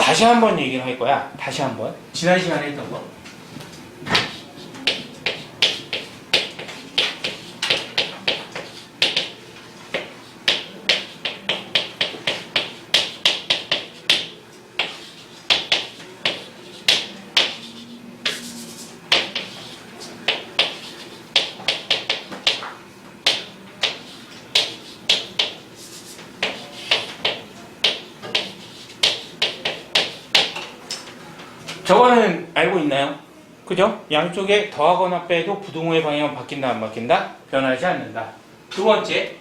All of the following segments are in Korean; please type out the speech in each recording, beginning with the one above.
다시 한번 얘기를 할 거야. 다시 한번. 지난 시간에 했던 거. 저거는 알고 있나요? 그죠? 양쪽에 더하거나 빼도 부등호의 방향은 바뀐다 안 바뀐다? 변하지 않는다. 두 번째,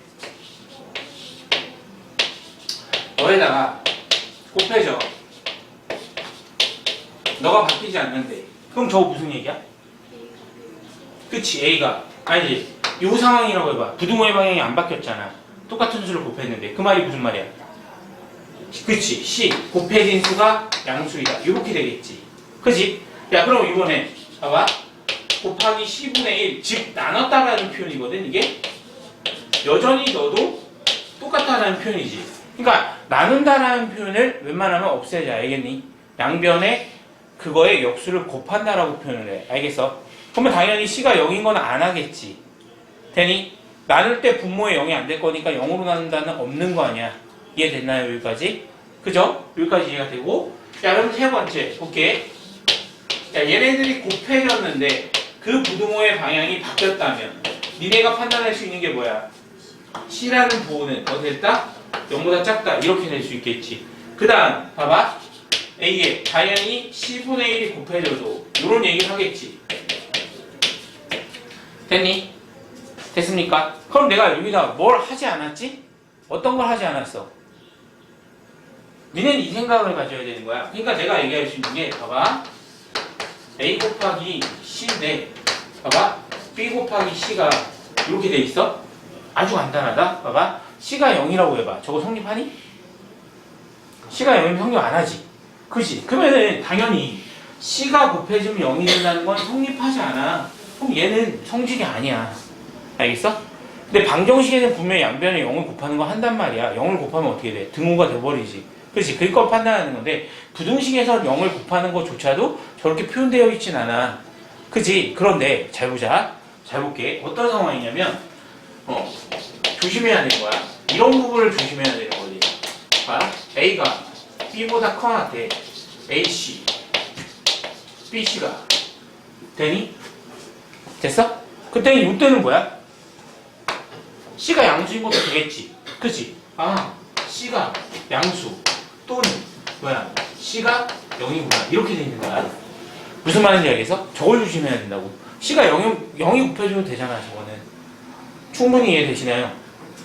너에다가 곱해줘. 너가 바뀌지 않는데 그럼 저거 무슨 얘기야? 그치, A가 아니지. 이 상황이라고 해봐. 부등호의 방향이 안 바뀌었잖아. 똑같은 수를 곱했는데 그 말이 무슨 말이야? 그치, C 곱해진 수가 양수이다 이렇게 되겠지. 그치? 야, 그럼 이번에 봐봐. 곱하기 C분의 1, 즉 나눴다라는 표현이거든. 이게 여전히 너도 똑같다라는 표현이지. 그러니까 나눈다라는 표현을 웬만하면 없애자. 알겠니? 양변에 그거의 역수를 곱한다라고 표현을 해. 알겠어? 그러면 당연히 C가 0인 건 안 하겠지. 되니? 나눌 때 분모에 0이 안 될 거니까 0으로 나눈다는 없는 거 아니야. 이해됐나요? 여기까지? 그죠? 여기까지 이해가 되고. 자, 그럼 세 번째 볼게. 자, 얘네들이 곱해졌는데 그 부등호의 방향이 바뀌었다면 니네가 판단할 수 있는 게 뭐야? C라는 부호는 어떻게 됐다? 0보다 작다 이렇게 될 수 있겠지. 그 다음 봐봐. A에 당연히 C분의 1이 곱해져도 이런 얘기를 하겠지. 됐니? 됐습니까? 그럼 내가 여기다 뭘 하지 않았지? 어떤 걸 하지 않았어? 니네는 이 생각을 가져야 되는 거야. 그러니까 내가 얘기할 수 있는 게 봐봐. A 곱하기 C인데 봐봐. B 곱하기 C가 이렇게 돼 있어. 아주 간단하다. 봐봐. C가 0이라고 해봐. 저거 성립하니? C가 0이면 성립 안 하지. 그치? 그러면은 당연히 C가 곱해지면 0이 된다는 건 성립하지 않아. 그럼 얘는 성질이 아니야. 알겠어? 근데 방정식에는 분명히 양변에 0을 곱하는 거 한단 말이야. 0을 곱하면 어떻게 돼? 등호가 돼버리지. 그렇지. 그걸 판단하는 건데 부등식에서 0을 곱하는 것조차도 저렇게 표현되어 있진 않아. 그치? 그런데 잘 보자. 잘 볼게. 어떤 상황이냐면 조심해야 되는 거야. 이런 부분을 조심해야 되는 거지. 봐. A가 B보다 커나 돼. AC BC가 되니? 됐어? 그때는 이때는 뭐야? C가 양수인 것도 되겠지. 그치? 아, C가 양수 또는 뭐야? C가 0이구나. 이렇게 돼 있는 거야. 무슨 말인지 알겠어? 저걸 조심해야 된다고. C가 0이 곱해주면 되잖아. 저거는. 충분히 이해되시나요?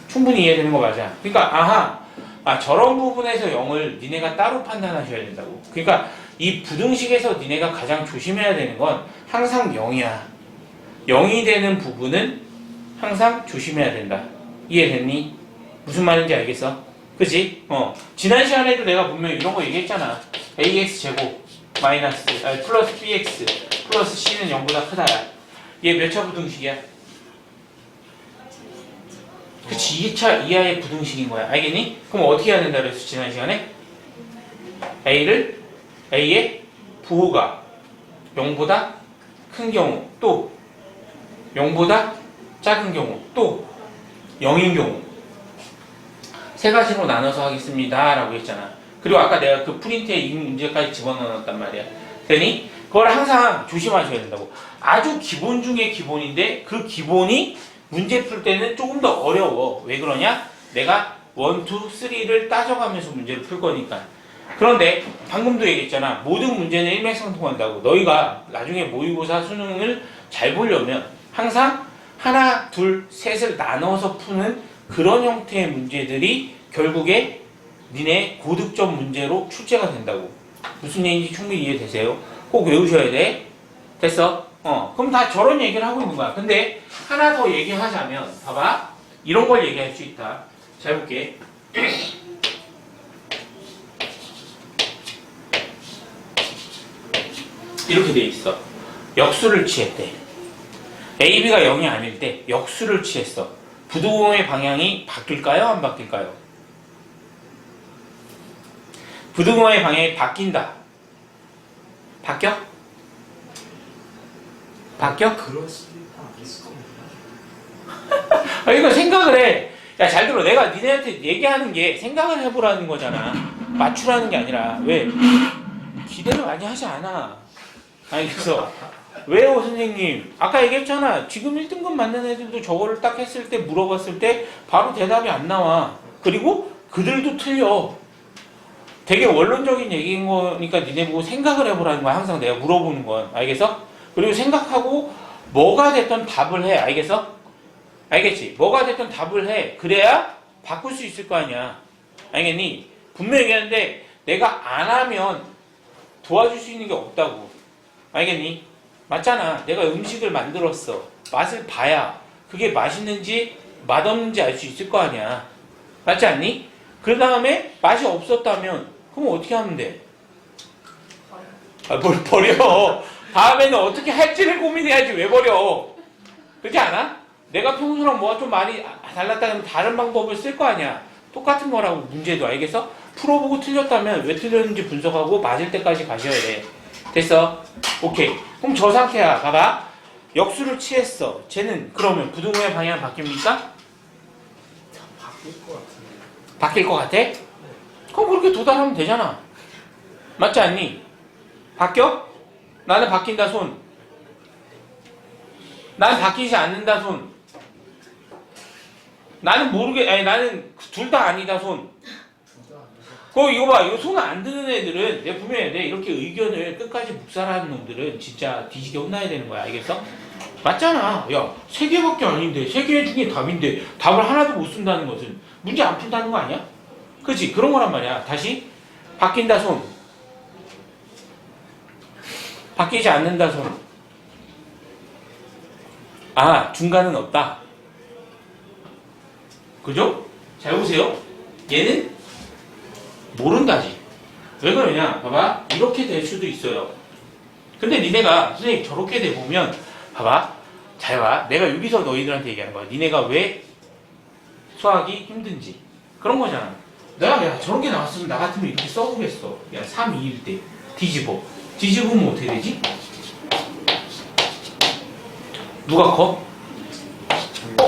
충분히 이해되는 거 맞아. 그러니까 아하. 저런 부분에서 0을 니네가 따로 판단하셔야 된다고. 그러니까 이 부등식에서 니네가 가장 조심해야 되는 건 항상 0이야. 0이 되는 부분은 항상 조심해야 된다. 이해됐니? 무슨 말인지 알겠어? 그치? 지난 시간에도 내가 분명히 이런 거 얘기했잖아. ax 제곱 마이너스 플러스 bx 플러스 c는 0보다 크다. 얘 몇 차 부등식이야? 그치, 2차 이하의 부등식인 거야. 알겠니? 그럼 어떻게 해야 된다 그랬어 지난 시간에? A의 부호가 0보다 큰 경우, 또 0보다 작은 경우, 또 0인 경우 세 가지로 나눠서 하겠습니다 라고 했잖아. 그리고 아까 내가 그 프린트에 이 문제까지 집어넣었단 말이야. 되니? 그걸 항상 조심하셔야 된다고. 아주 기본 중에 기본인데 그 기본이 문제 풀 때는 조금 더 어려워. 왜 그러냐? 내가 1, 2, 3를 따져가면서 문제를 풀 거니까. 그런데 방금도 얘기했잖아. 모든 문제는 일맥상통한다고. 너희가 나중에 모의고사 수능을 잘 보려면 항상 하나, 둘, 셋을 나눠서 푸는 그런 형태의 문제들이 결국에 니네 고득점 문제로 출제가 된다고. 무슨 얘기인지 충분히 이해되세요? 꼭 외우셔야 돼. 됐어? 그럼 다 저런 얘기를 하고 있는 거야. 근데 하나 더 얘기하자면 봐봐. 이런 걸 얘기할 수 있다. 잘 볼게. 이렇게 돼 있어. 역수를 취했대. A, B가 0이 아닐 때 역수를 취했어. 부등호의 방향이 바뀔까요? 안 바뀔까요? 부등호의 방향이 바뀐다. 바뀌어? 바뀌어? 그럴 수도 있다. 있을 겁니다. 아, 이거 생각을 해. 야, 잘 들어. 내가 니네한테 얘기하는 게 생각을 해보라는 거잖아. 맞추라는 게 아니라. 왜? 기대를 많이 하지 않아. 아니, 그래서. 왜요, 선생님? 아까 얘기했잖아. 지금 1등급 맞는 애들도 저거를 딱 했을 때, 물어봤을 때, 바로 대답이 안 나와. 그리고 그들도 틀려. 되게 원론적인 얘기인 거니까 니네 보고 생각을 해보라는 거야. 항상 내가 물어보는 건. 알겠어? 그리고 생각하고, 뭐가 됐든 답을 해. 알겠어? 알겠지? 뭐가 됐든 답을 해. 그래야 바꿀 수 있을 거 아니야. 알겠니? 분명히 얘기하는데 내가 안 하면 도와줄 수 있는 게 없다고. 알겠니? 맞잖아. 내가 음식을 만들었어. 맛을 봐야 그게 맛있는지 맛없는지 알 수 있을 거 아니야. 맞지 않니? 그 다음에 맛이 없었다면 그럼 어떻게 하면 돼? 아, 뭘 버려. 다음에는 어떻게 할지를 고민해야지. 왜 버려? 그렇지 않아? 내가 평소랑 뭐가 좀 많이 달랐다면 다른 방법을 쓸 거 아니야. 똑같은 거라고 문제도. 알겠어? 풀어보고 틀렸다면 왜 틀렸는지 분석하고 맞을 때까지 가셔야 돼. 됐어? 오케이. 그럼 저 상태야. 봐봐. 역수를 취했어. 쟤는 그러면 부등호의 방향 바뀝니까? 바뀔 것 같은데. 바뀔 것 같아? 그럼 그렇게 도달하면 되잖아. 맞지 않니? 바뀌어? 나는 바뀐다 손. 나는 바뀌지 않는다 손. 나는 아니 나는 둘 다 아니다 손. 이거 봐. 이거 손 안 드는 애들은 내가 분명히 내 이렇게 의견을 끝까지 묵살하는 놈들은 진짜 뒤지게 혼나야 되는 거야. 알겠어? 맞잖아. 야, 3개밖에 아닌데 3개 중에 답인데 답을 하나도 못 쓴다는 것은 문제 안 푼다는 거 아니야? 그치? 그런 거란 말이야. 다시 바뀐다 손. 바뀌지 않는다 손. 아, 중간은 없다. 그죠? 잘 보세요. 얘는 모른다지. 왜 그러냐? 봐봐. 이렇게 될 수도 있어요. 근데 니네가 선생님 저렇게 돼 보면 봐봐. 잘 봐. 내가 여기서 너희들한테 얘기하는 거야. 니네가 왜 수학이 힘든지. 그런 거잖아. 내가 저렇게 나왔으면 나 같으면 이렇게 써보겠어. 야, 3, 2일 때 뒤집어. 뒤집으면 어떻게 되지? 누가 커?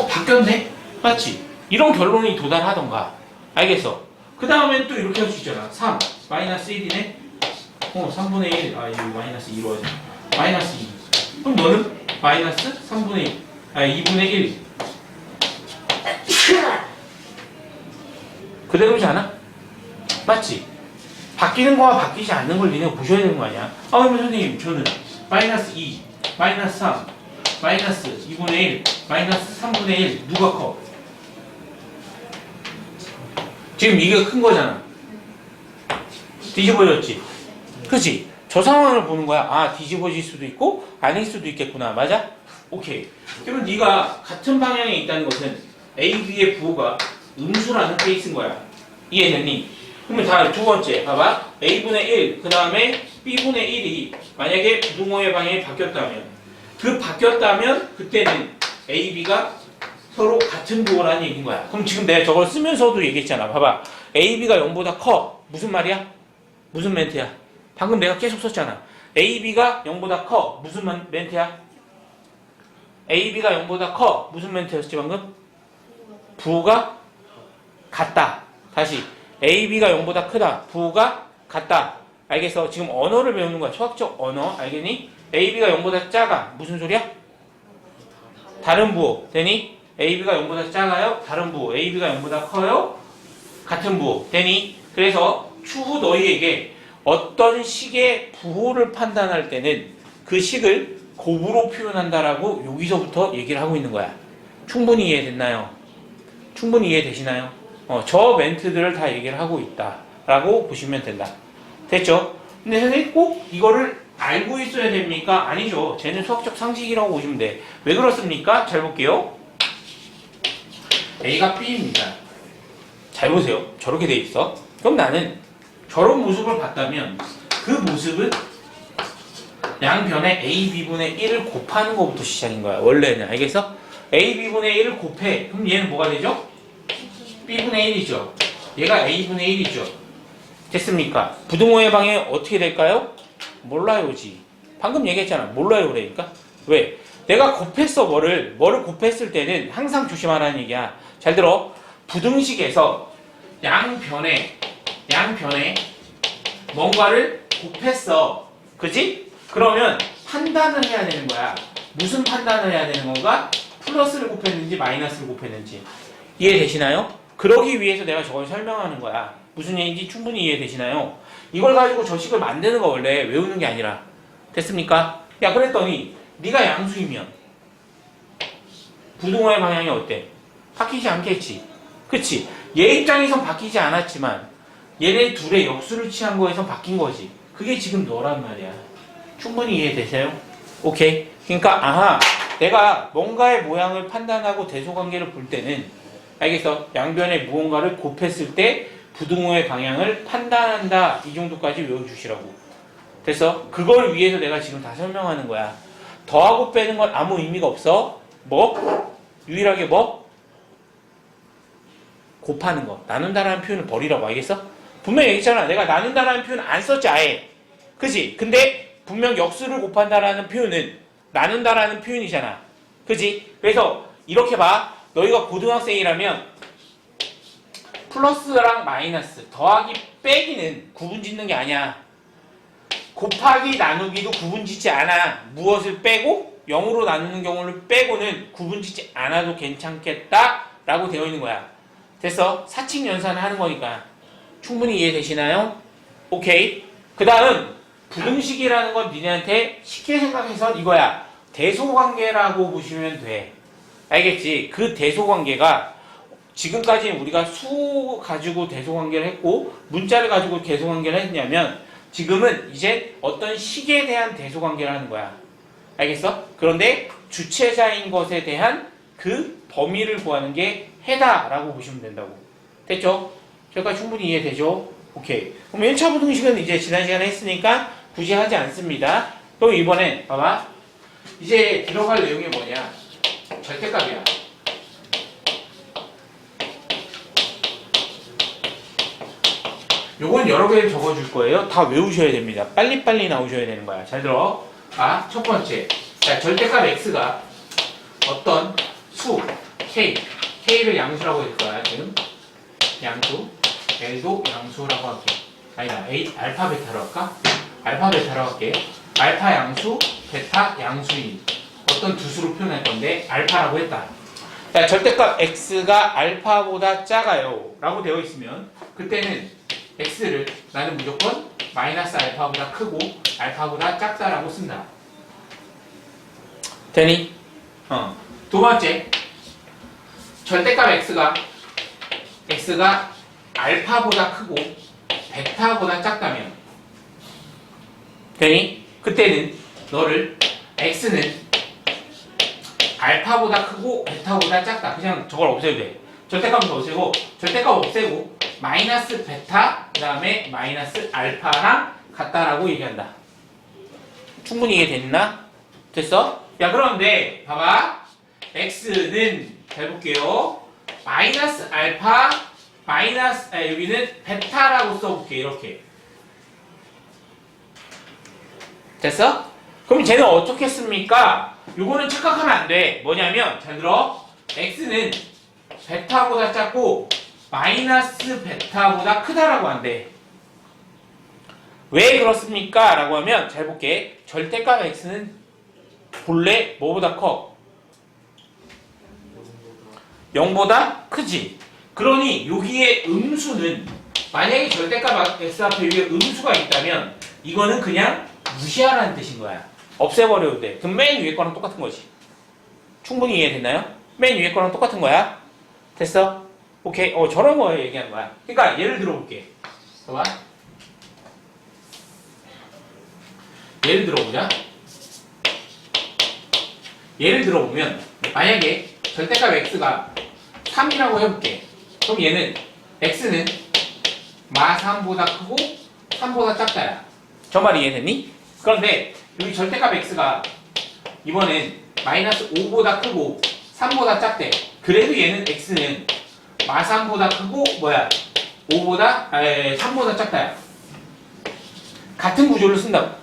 바뀌었네? 맞지? 이런 결론이 도달하던가. 알겠어? 그 다음엔 또 이렇게 할 수 있잖아. 3, 마이너스 1이네? 3분의 1. 아, 이거 마이너스 2로 하자. 마이너스 2. 그럼 너는 마이너스 3분의 1. 아, 2분의 1. 그대로지 않아? 맞지? 바뀌는 거와 바뀌지 않는 걸 니네가 보셔야 되는 거 아니야? 아, 그러면 선생님, 저는 마이너스 2, 마이너스 3, 마이너스 2분의 1, 마이너스 3분의 1. 누가 커? 지금 이게 큰 거잖아. 뒤집어졌지? 그치? 저 상황을 보는 거야. 아, 뒤집어질 수도 있고 아닐 수도 있겠구나. 맞아? 오케이. 그러면 네가 같은 방향에 있다는 것은 A, B의 부호가 음수라는 케이스인 거야. 이해됐니? 그러면 다 두 번째 봐봐. A분의 1, 그 다음에 B분의 1이 만약에 부등호의 방향이 바뀌었다면 그 바뀌었다면 그때는 A, B가 서로 같은 부호라는 얘기인 거야. 그럼 지금 내가 저걸 쓰면서도 얘기했잖아. 봐봐. A, B가 0보다 커. 무슨 말이야? 무슨 멘트야? 방금 내가 계속 썼잖아. A, B가 0보다 커. 무슨 멘트야? A, B가 0보다 커. 무슨 멘트였지 방금? 부호가 같다. 다시. A, B가 0보다 크다. 부호가 같다. 알겠어? 지금 언어를 배우는 거야. 수학적 언어. 알겠니? A, B가 0보다 작아. 무슨 소리야? 다른 부호. 되니? A, B가 0보다 작아요? 다른 부호. A, B가 0보다 커요? 같은 부호. 되니? 그래서 추후 너희에게 어떤 식의 부호를 판단할 때는 그 식을 곱으로 표현한다라고 여기서부터 얘기를 하고 있는 거야. 충분히 이해됐나요? 충분히 이해되시나요? 저 멘트들을 다 얘기를 하고 있다라고 보시면 된다. 됐죠? 근데 선생님 꼭 이거를 알고 있어야 됩니까? 아니죠. 쟤는 수학적 상식이라고 보시면 돼. 왜 그렇습니까? 잘 볼게요. A가 B입니다. 잘 보세요. 저렇게 돼 있어. 그럼 나는 저런 모습을 봤다면 그 모습은 양변에 A, B분의 1을 곱하는 것부터 시작인 거야. 원래는. 알겠어? A, B분의 1을 곱해. 그럼 얘는 뭐가 되죠? B분의 1이죠. 얘가 A분의 1이죠. 됐습니까? 부등호의 방향이 어떻게 될까요? 몰라요지. 방금 얘기했잖아. 몰라요 그러니까. 왜? 내가 곱했어 뭐를 곱했을 때는 항상 조심하라는 얘기야. 잘 들어. 부등식에서 양변에 뭔가를 곱했어. 그지? 그러면 판단을 해야 되는 거야. 무슨 판단을 해야 되는 건가? 플러스를 곱했는지 마이너스를 곱했는지. 이해되시나요? 그러기 위해서 내가 저걸 설명하는 거야. 무슨 얘기인지 충분히 이해되시나요? 이걸 가지고 저 식을 만드는 거 원래 외우는 게 아니라. 됐습니까? 야 그랬더니 네가 양수이면 부등호의 방향이 어때? 바뀌지 않겠지. 그치? 얘 입장에선 바뀌지 않았지만 얘네 둘의 역수를 취한 거에선 바뀐 거지. 그게 지금 너란 말이야. 충분히 이해되세요? 오케이. 그러니까 아하 내가 뭔가의 모양을 판단하고 대소관계를 볼 때는 알겠어? 양변에 무언가를 곱했을 때 부등호의 방향을 판단한다. 이 정도까지 외워주시라고. 됐어? 그걸 위해서 내가 지금 다 설명하는 거야. 더하고 빼는 건 아무 의미가 없어. 뭐? 유일하게 뭐? 곱하는 거. 나눈다라는 표현을 버리라고. 알겠어? 분명히 얘기했잖아. 내가 나눈다라는 표현 안 썼지 아예. 그치? 근데 분명 역수를 곱한다라는 표현은 나눈다라는 표현이잖아. 그치? 그래서 이렇게 봐. 너희가 고등학생이라면 플러스랑 마이너스, 더하기 빼기는 구분 짓는 게 아니야. 곱하기 나누기도 구분 짓지 않아. 무엇을 빼고 0으로 나누는 경우를 빼고는 구분 짓지 않아도 괜찮겠다 라고 되어 있는 거야. 됐어? 사칙 연산을 하는 거니까. 충분히 이해되시나요? 오케이. 그 다음 부등식이라는 건 니네한테 쉽게 생각해서 이거야. 대소관계라고 보시면 돼. 알겠지? 그 대소관계가 지금까지는 우리가 수 가지고 대소관계를 했고 문자를 가지고 대소관계를 했냐면 지금은 이제 어떤 식에 대한 대소관계를 하는 거야. 알겠어? 그런데 주체자인 것에 대한 그 범위를 구하는 게 해다라고 보시면 된다고. 됐죠? 저희가 충분히 이해되죠? 오케이. 그럼 1차 부등식은 이제 지난 시간에 했으니까 굳이 하지 않습니다. 그럼 이번엔 봐봐. 이제 들어갈 내용이 뭐냐? 절대값이야. 요건 여러 개를 적어줄 거예요. 다 외우셔야 됩니다. 빨리빨리 나오셔야 되는 거야. 잘 들어. 아, 첫 번째. 자, 절대값 x가 어떤 수 k를 양수라고 할 거야. 지금 양수, l도 양수라고 할게. 아니다, 알파 베타로 할까? 알파 베타로 할게. 알파 양수, 베타 양수인 어떤 두 수로 표현할 건데 알파라고 했다. 자, 절대값 x가 알파보다 작아요 라고 되어 있으면 그때는 x를 나는 무조건 마이너스 알파보다 크고 알파보다 작다라고 쓴다. 되니? 두 번째, 절대값 x가 알파보다 크고 베타보다 작다면 되니? 그때는 너를 x는 알파보다 크고 베타보다 작다. 그냥 저걸 없애도 돼. 절대값은 없애고 절대값 없애고 마이너스 베타 그 다음에 마이너스 알파랑 같다라고 얘기한다. 충분히 이해됐나? 됐어? 야 그런데 봐봐. x는 잘 볼게요. 마이너스 알파 여기는 베타라고 써볼게. 이렇게 됐어? 그럼 쟤는 어떻게 씁니까? 요거는 착각하면 안 돼. 뭐냐면 잘 들어. x는 베타보다 작고 마이너스 베타보다 크다라고 한대. 왜 그렇습니까? 라고 하면 잘 볼게. 절대값 x는 본래 뭐보다 커? 0보다 크지. 그러니 여기에 음수는 만약에 절대값 x 앞에 위에 음수가 있다면 이거는 그냥 무시하라는 뜻인 거야. 없애버려도 돼. 그럼 맨 위에 거랑 똑같은 거지. 충분히 이해됐나요? 맨 위에 거랑 똑같은 거야. 됐어? 오케이. 저런 거 얘기하는 거야. 그러니까 예를 들어볼게. 봐봐. 예를 들어보자. 예를 들어보면 만약에 절대값 x가 3이라고 해볼게. 그럼 얘는 x는 마 3보다 크고 3보다 작다야. 저 말 이해됐니? 그런데 여기 절대값 x가 이번엔 마이너스 5보다 크고 3보다 작대. 그래도 얘는 x는 마 3보다 크고 뭐야? 3보다 작다야. 같은 구조를 쓴다고.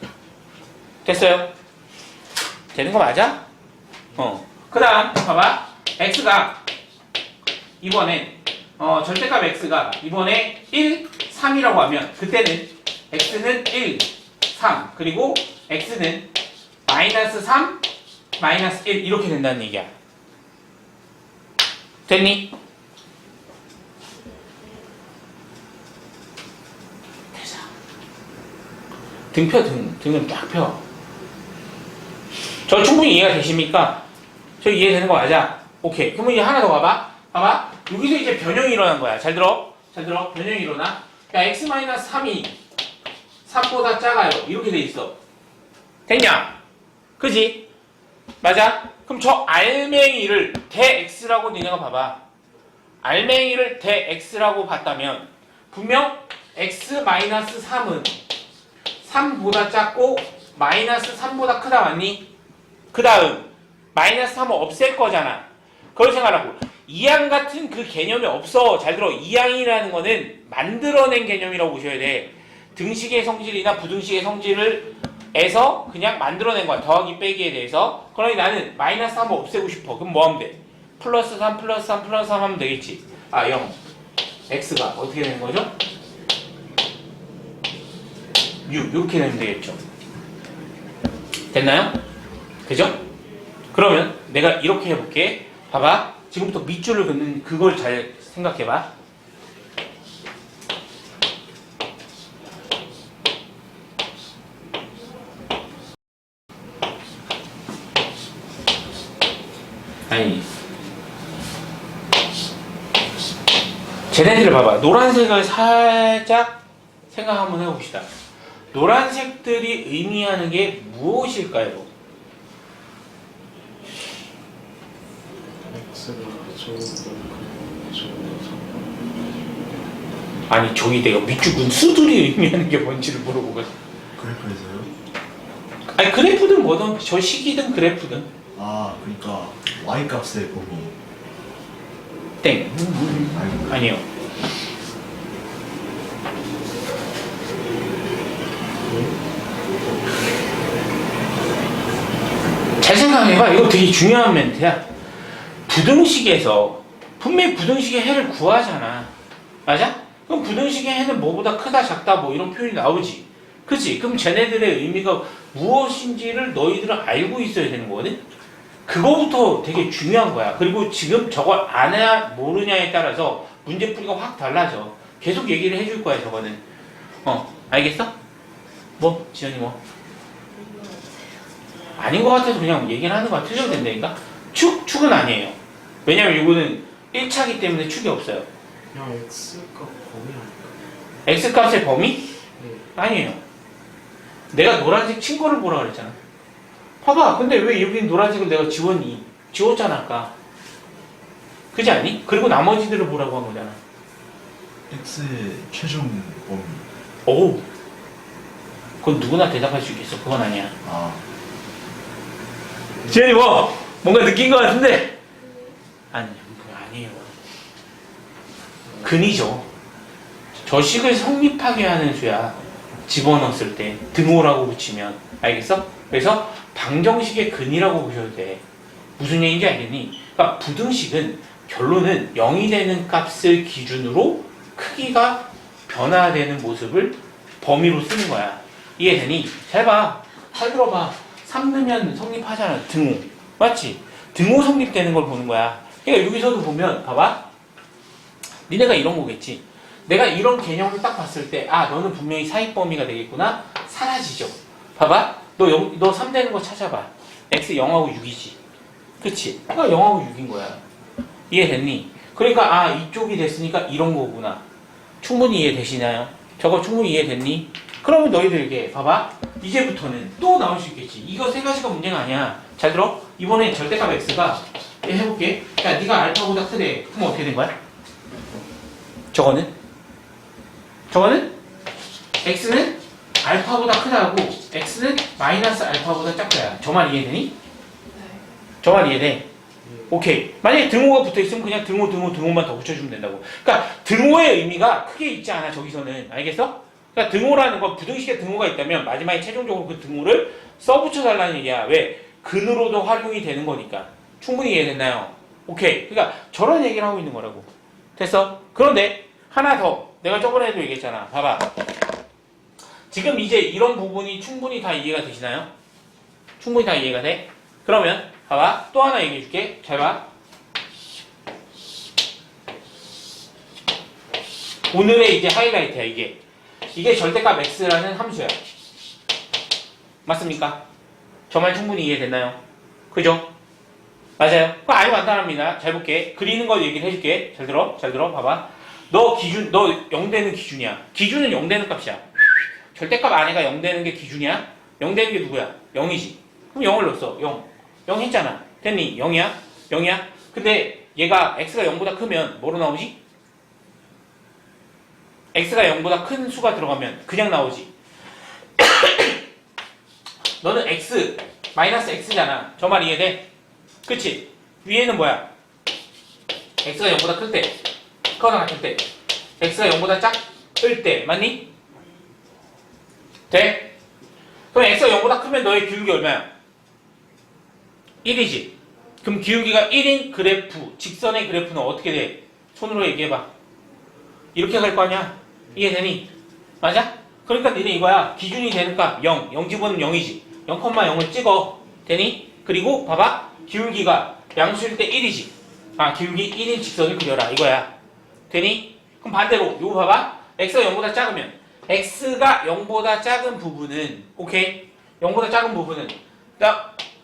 됐어요? 되는 거 맞아? 그 다음 봐봐. x가 이번엔 절대값 x가 이번에 1, 3이라고 하면 그때는 x는 1, 3 그리고 x는 마이너스 3, 마이너스 1 이렇게 된다는 얘기야. 됐니? 됐어. 등은 쫙 펴. 저 충분히 이해가 되십니까? 저 이해되는 거 맞아? 오케이. 그러면 이제 하나 더 봐봐. 봐봐. 여기서 이제 변형이 일어난 거야. 잘 들어. 변형이 일어나. 야, x-3이 3보다 작아요. 이렇게 돼 있어. 됐냐? 그지? 맞아? 그럼 저 알맹이를 대x라고 니네가 봐봐. 알맹이를 대x라고 봤다면 분명 x-3은 3보다 작고 마이너스 3보다 크다 맞니? 그 다음 마이너스 3은 없앨 거잖아. 그걸 생각하라고. 이항 같은 그 개념이 없어. 잘 들어. 이항이라는 거는 만들어낸 개념이라고 보셔야 돼. 등식의 성질이나 부등식의 성질을 에서 그냥 만들어낸 거야. 더하기 빼기에 대해서. 그러니 나는 마이너스 3을 없애고 싶어. 그럼 뭐 하면 돼? 플러스 3 플러스 3 플러스 3 하면 되겠지. 0. x가 어떻게 되는 거죠? 6 이렇게 되면 되겠죠. 됐나요? 그죠? 그러면 내가 이렇게 해볼게. 봐봐. 지금부터 밑줄을 긋는 그걸 잘 생각해봐. 아니 쟤네들을 봐봐. 노란색을 살짝 생각 한번 해봅시다. 노란색들이 의미하는 게 무엇일까요? 아니 저기 내가 밑줄은 수들이 의미하는 게 뭔지를 물어보거든. 그래프에서요? 아니 그래프든 뭐든 저 식이든 그래프든. 그러니까 y 값의 범위. 땡. 아니요. 잘 생각해봐. 이거 되게 중요한 멘트야. 부등식에서 분명히 부등식의 해를 구하잖아. 맞아? 그럼 부등식의 해는 뭐보다 크다 작다 뭐 이런 표현이 나오지. 그치? 그럼 쟤네들의 의미가 무엇인지를 너희들은 알고 있어야 되는 거거든? 그거부터 되게 중요한 거야. 그리고 지금 저걸 아냐 모르냐에 따라서 문제풀이가 확 달라져. 계속 얘기를 해줄 거야 저거는. 알겠어? 뭐? 지연이 뭐? 아닌 것 같아서 그냥 얘기를 하는 거야. 틀려도 된다니까? 축은 아니에요. 왜냐면 이거는 1차기 때문에 축이 없어요. 그냥 x값 범위 아닐까? x값의 범위? 네. 아니에요. 내가 노란색 친 거를 보라 그랬잖아. 봐봐. 근데 왜 여기 노란색을 내가 지웠잖아 아까. 그지 않니? 그리고 나머지들을 보라고 한 거잖아. x의 최종 범위. 오. 그건 누구나 대답할 수 있겠어. 그건 아니야. 지현이 뭐? 뭔가 느낀 것 같은데? 아니에요. 근이죠. 저 식을 성립하게 하는 수야. 집어넣었을 때 등호라고 붙이면. 알겠어? 그래서 방정식의 근이라고 보셔도 돼. 무슨 얘기인지 알겠니? 그러니까 부등식은 결론은 0이 되는 값을 기준으로 크기가 변화되는 모습을 범위로 쓰는 거야. 이해되니? 잘 봐. 잘 들어봐. 3 넣으면 성립하잖아. 등호. 맞지? 등호 성립되는 걸 보는 거야. 그러니까 여기서도 보면 봐봐. 니네가 이런 거겠지. 내가 이런 개념을 딱 봤을 때 너는 분명히 사입 범위가 되겠구나. 사라지죠. 봐봐. 너 3 되는 거 찾아봐. x 0하고 6이지. 그치? 그러니까 0하고 6인 거야. 이해됐니? 그러니까 이쪽이 됐으니까 이런 거구나. 충분히 이해되시나요? 저거 충분히 이해됐니? 그러면 너희들에게 봐봐. 이제부터는 또 나올 수 있겠지. 이거 세 가지가 문제가 아니야. 잘 들어? 이번에 절대값 x가 해볼게. 야, 네가 알파보다 크대. 그럼 어떻게 된 거야? 저거는 x는 알파보다 크다고 x는 마이너스 알파보다 작다야. 저 말 이해되니? 저 말 이해돼? 오케이. 만약에 등호가 붙어있으면 그냥 등호만 더 붙여주면 된다고. 그러니까 등호의 의미가 크게 있지 않아 저기서는. 알겠어? 그러니까 등호라는 건 부등식에 등호가 있다면 마지막에 최종적으로 그 등호를 써붙여달라는 얘기야. 왜? 근으로도 활용이 되는 거니까. 충분히 이해됐나요? 오케이. 그러니까 저런 얘기를 하고 있는 거라고. 됐어? 그런데 하나 더. 내가 저번에도 얘기했잖아. 봐봐. 지금 이제 이런 부분이 충분히 다 이해가 되시나요? 충분히 다 이해가 돼? 그러면 봐봐. 또 하나 얘기해 줄게. 잘 봐. 오늘의 이제 하이라이트야 이게. 이게 절대값 x라는 함수야. 맞습니까? 저 말 충분히 이해됐나요? 그죠? 맞아요. 그거 아주 간단합니다. 잘 볼게. 그리는 거 얘기를 해줄게. 잘 들어. 잘 들어. 봐봐. 너 0 되는 기준이야. 기준은 0 되는 값이야. 절대값 안에가 0 되는 게 기준이야? 0 되는 게 누구야? 0이지. 그럼 0을 넣었어. 0. 0 했잖아. 됐니? 0이야? 0이야? 근데 얘가 x가 0보다 크면 뭐로 나오지? x가 0보다 큰 수가 들어가면 그냥 나오지. 너는 x, 마이너스 x잖아. 저 말 이해돼? 그치? 위에는 뭐야? x가 0보다 클 때, 크거나 같을 때, x가 0보다 작을 때, 맞니? 돼? 그럼 x가 0보다 크면 너의 기울기 얼마야? 1이지. 그럼 기울기가 1인 그래프, 직선의 그래프는 어떻게 돼? 손으로 얘기해봐. 이렇게 갈 거 아니야? 이해되니? 맞아? 그러니까 니네 이거야. 기준이 되는 값 0, 0 집어넣으면 0이지. 0,0을 찍어. 되니? 그리고 봐봐. 기울기가 양수일 때 1이지. 아, 기울기 1인 직선을 그려라. 이거야. 되니? 그럼 반대로 이거 봐봐. x가 0보다 작으면 x가 0보다 작은 부분은 오케이? 0보다 작은 부분은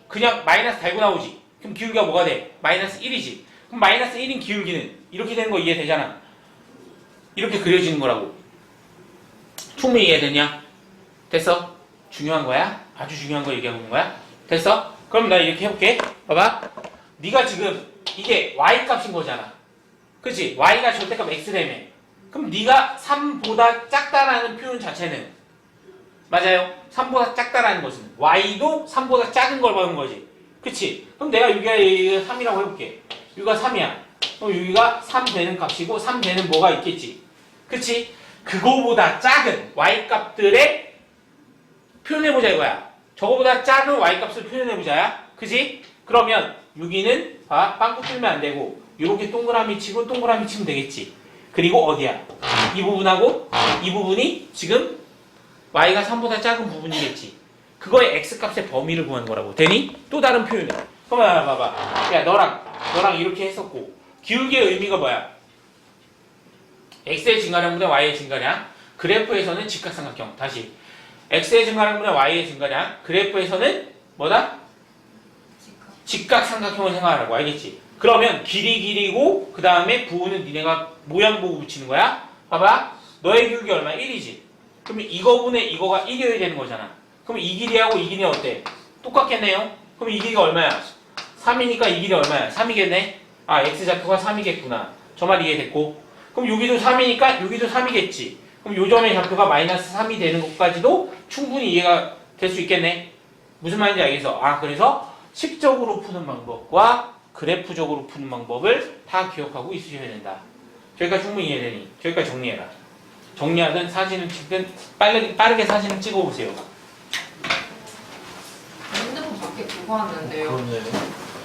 그냥 마이너스 달고 나오지. 그럼 기울기가 뭐가 돼? 마이너스 1이지. 그럼 마이너스 1인 기울기는 이렇게 되는 거 이해되잖아. 이렇게 그려지는 거라고. 충분히 이해되냐? 됐어? 중요한 거야? 아주 중요한 거 얘기하고 있는 거야? 됐어? 그럼 나 이렇게 해볼게. 봐봐. 네가 지금 이게 y 값인 거잖아. 그치? y가 절대값 x라며. 그럼 네가 3보다 작다라는 표현 자체는 맞아요? 3보다 작다라는 것은 y도 3보다 작은 걸 보는 거지. 그치? 그럼 내가 여기가 3이라고 해볼게. 여기가 3이야. 그럼 여기가 3 되는 값이고 3 되는 뭐가 있겠지. 그치? 그거보다 작은 y값들의 표현해보자 이거야. 저거보다 작은 y값을 표현해보자야. 그치? 그러면 여기는 빵꾸 뚫면 안 되고 이렇게 동그라미 치고 동그라미 치면 되겠지. 그리고 어디야? 이 부분하고 이 부분이 지금 y가 3보다 작은 부분이겠지. 그거의 x값의 범위를 구하는 거라고. 되니? 또 다른 표현이야. 그러면 봐봐. 야 너랑 이렇게 했었고 기울기의 의미가 뭐야? x의 증가량분의 y의 증가량. 그래프에서는 직각삼각형. 다시 x의 증가량분의 y의 증가량. 그래프에서는 뭐다? 직각삼각형을 생각하라고. 알겠지? 그러면 길이고 그 다음에 부호는 니네가 모양 보고 붙이는 거야. 봐봐. 너의 기울기 얼마? 1이지. 그러면 이거분의 이거가 1이어야 되는 거잖아. 그럼 이 길이하고 이 길이 어때? 똑같겠네요. 그럼 이 길이가 얼마야? 3이니까 이 길이 얼마야? 3이겠네. 아, x좌표가 3이겠구나. 저 말 이해됐고. 그럼 여기도 3이니까 여기도 3이겠지. 그럼 요 점의 좌표가 마이너스 3이 되는 것까지도 충분히 이해가 될 수 있겠네. 무슨 말인지 알겠어? 아, 그래서 식적으로 푸는 방법과 그래프적으로 푸는 방법을 다 기억하고 있으셔야 된다. 저기까지 충분히 이해되니? 저기까지 정리해라. 정리하든 사진을 찍든 빠르게 사진을 찍어보세요. 핸드폰 밖에 두고 왔는데요. 그러네.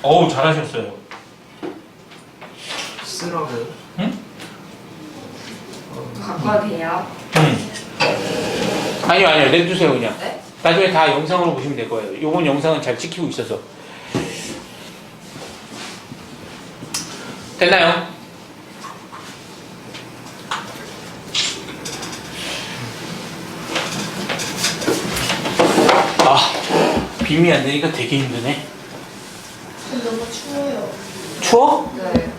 어우, 잘하셨어요. 쓰라고요? 응? 갖고 와도 돼요? 아니요, 내두세요 그냥. 네? 나중에 다 영상으로 보시면 될 거예요. 요번 영상은 잘 찍히고 있어서. 됐나요? 아, 빔이 안 되니까 되게 힘드네. 너무 추워요. 추워? 네.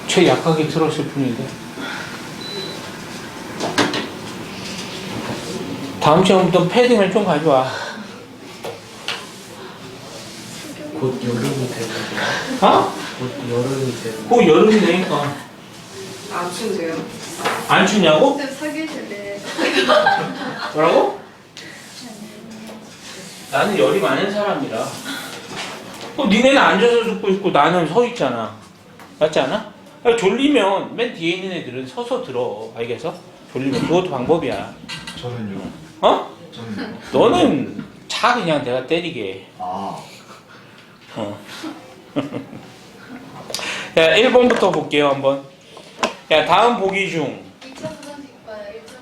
최 약하게 틀었을 뿐인데. 다음 시간부터 패딩을 좀 가져와. 곧 여름이 되는데. 어? 곧 여름이 되는데. 꼭 여름이 되니까. 안 추우세요? 안 춥냐고? 그때 사귀실래? 뭐라고? 나는 열이 많은 사람이라. 니네는 앉아서 듣고 있고 나는 서 있잖아. 맞지 않아? 졸리면 맨 뒤에 있는 애들은 서서 들어. 알겠어? 졸리면 그것도 방법이야. 저는요. 어? 저는요. 너는 자 그냥 내가 때리게. 아. 어. 자, 1번부터 볼게요, 한번. 야, 다음 보기 중 1차 부등식 봐요. 1차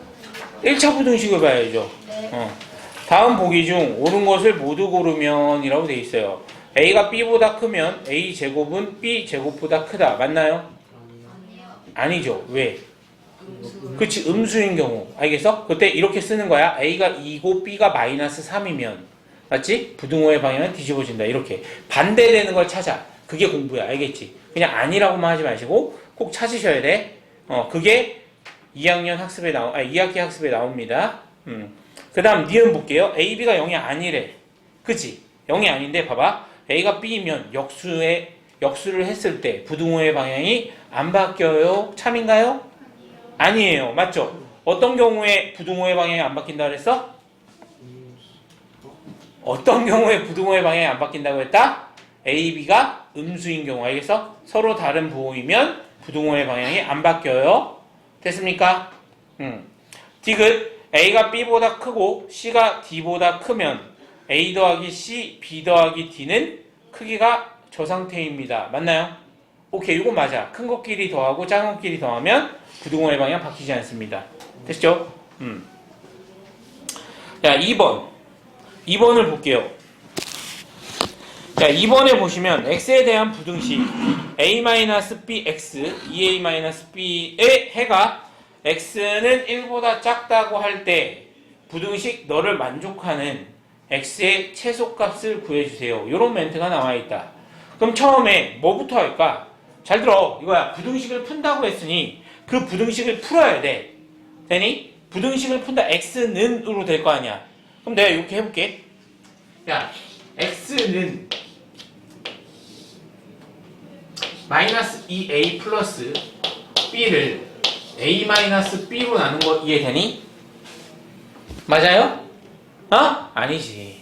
부등식. 1차 부등식을 봐야죠. 네. 다음 보기 중 옳은 것을 모두 고르면 이라고 돼 있어요. A가 B보다 크면 A 제곱은 B 제곱보다 크다. 맞나요? 아니요. 아니죠. 왜? 그치, 음수인 경우. 알겠어? 그때 이렇게 쓰는 거야. A가 2고 B가 마이너스 3이면. 맞지? 부등호의 방향은 뒤집어진다. 이렇게. 반대되는 걸 찾아. 그게 공부야. 알겠지? 그냥 아니라고만 하지 마시고 꼭 찾으셔야 돼. 그게 2학년 학습에 2학기 학습에 나옵니다. 그 다음 니은 볼게요. A, B가 0이 아니래. 그치? 0이 아닌데 봐봐. A가 B면 역수를 했을 때 부등호의 방향이 안 바뀌어요? 참인가요? 아니에요. 맞죠? 어떤 경우에 부등호의 방향이 안 바뀐다 그랬어? 어떤 경우에 부등호의 방향이 안 바뀐다고 했다? A, B가 음수인 경우. 알겠어? 서로 다른 부호이면 부등호의 방향이 안 바뀌어요. 됐습니까? 디귿 A가 B보다 크고 C가 D보다 크면 A 더하기 C, B 더하기 D는 크기가 저 상태입니다. 맞나요? 오케이, 이거 맞아. 큰 것끼리 더하고 작은 것끼리 더하면 부등호의 방향 바뀌지 않습니다. 됐죠? 자, 2번을 볼게요. 자, 2번에 보시면 x에 대한 부등식 a-bx, 2a-b의 해가 x는 1보다 작다고 할 때 부등식 너를 만족하는 x의 최소값을 구해주세요. 이런 멘트가 나와 있다. 그럼 처음에 뭐부터 할까? 잘 들어. 이거야. 부등식을 푼다고 했으니 그 부등식을 풀어야 돼. 되니? 부등식을 푼다. x는으로 될 거 아니야. 그럼 내가 이렇게 해볼게. 야, x는 마이너스 2a 플러스 b를 a 마이너스 b로 나눈 거 이해되니? 맞아요? 아니지.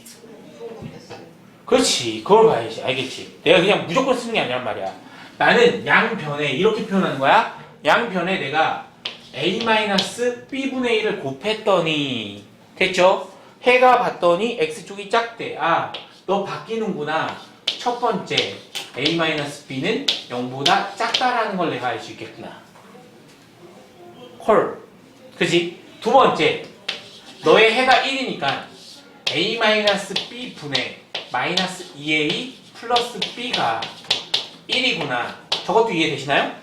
그렇지. 그걸 봐야지. 알겠지? 내가 그냥 무조건 쓰는 게 아니란 말이야. 나는 양변에 이렇게 표현하는 거야. 양변에 내가 a 마이너스 b분의 1을 곱했더니 됐죠? 해가 봤더니 x쪽이 작대. 너 바뀌는구나. 첫 번째 a-b는 0보다 작다라는 걸 내가 알 수 있겠구나. 헐. 그지? 두 번째, 너의 해가 1이니까 a-b 분의 마이너스 2a 플러스 b가 1이구나. 저것도 이해되시나요?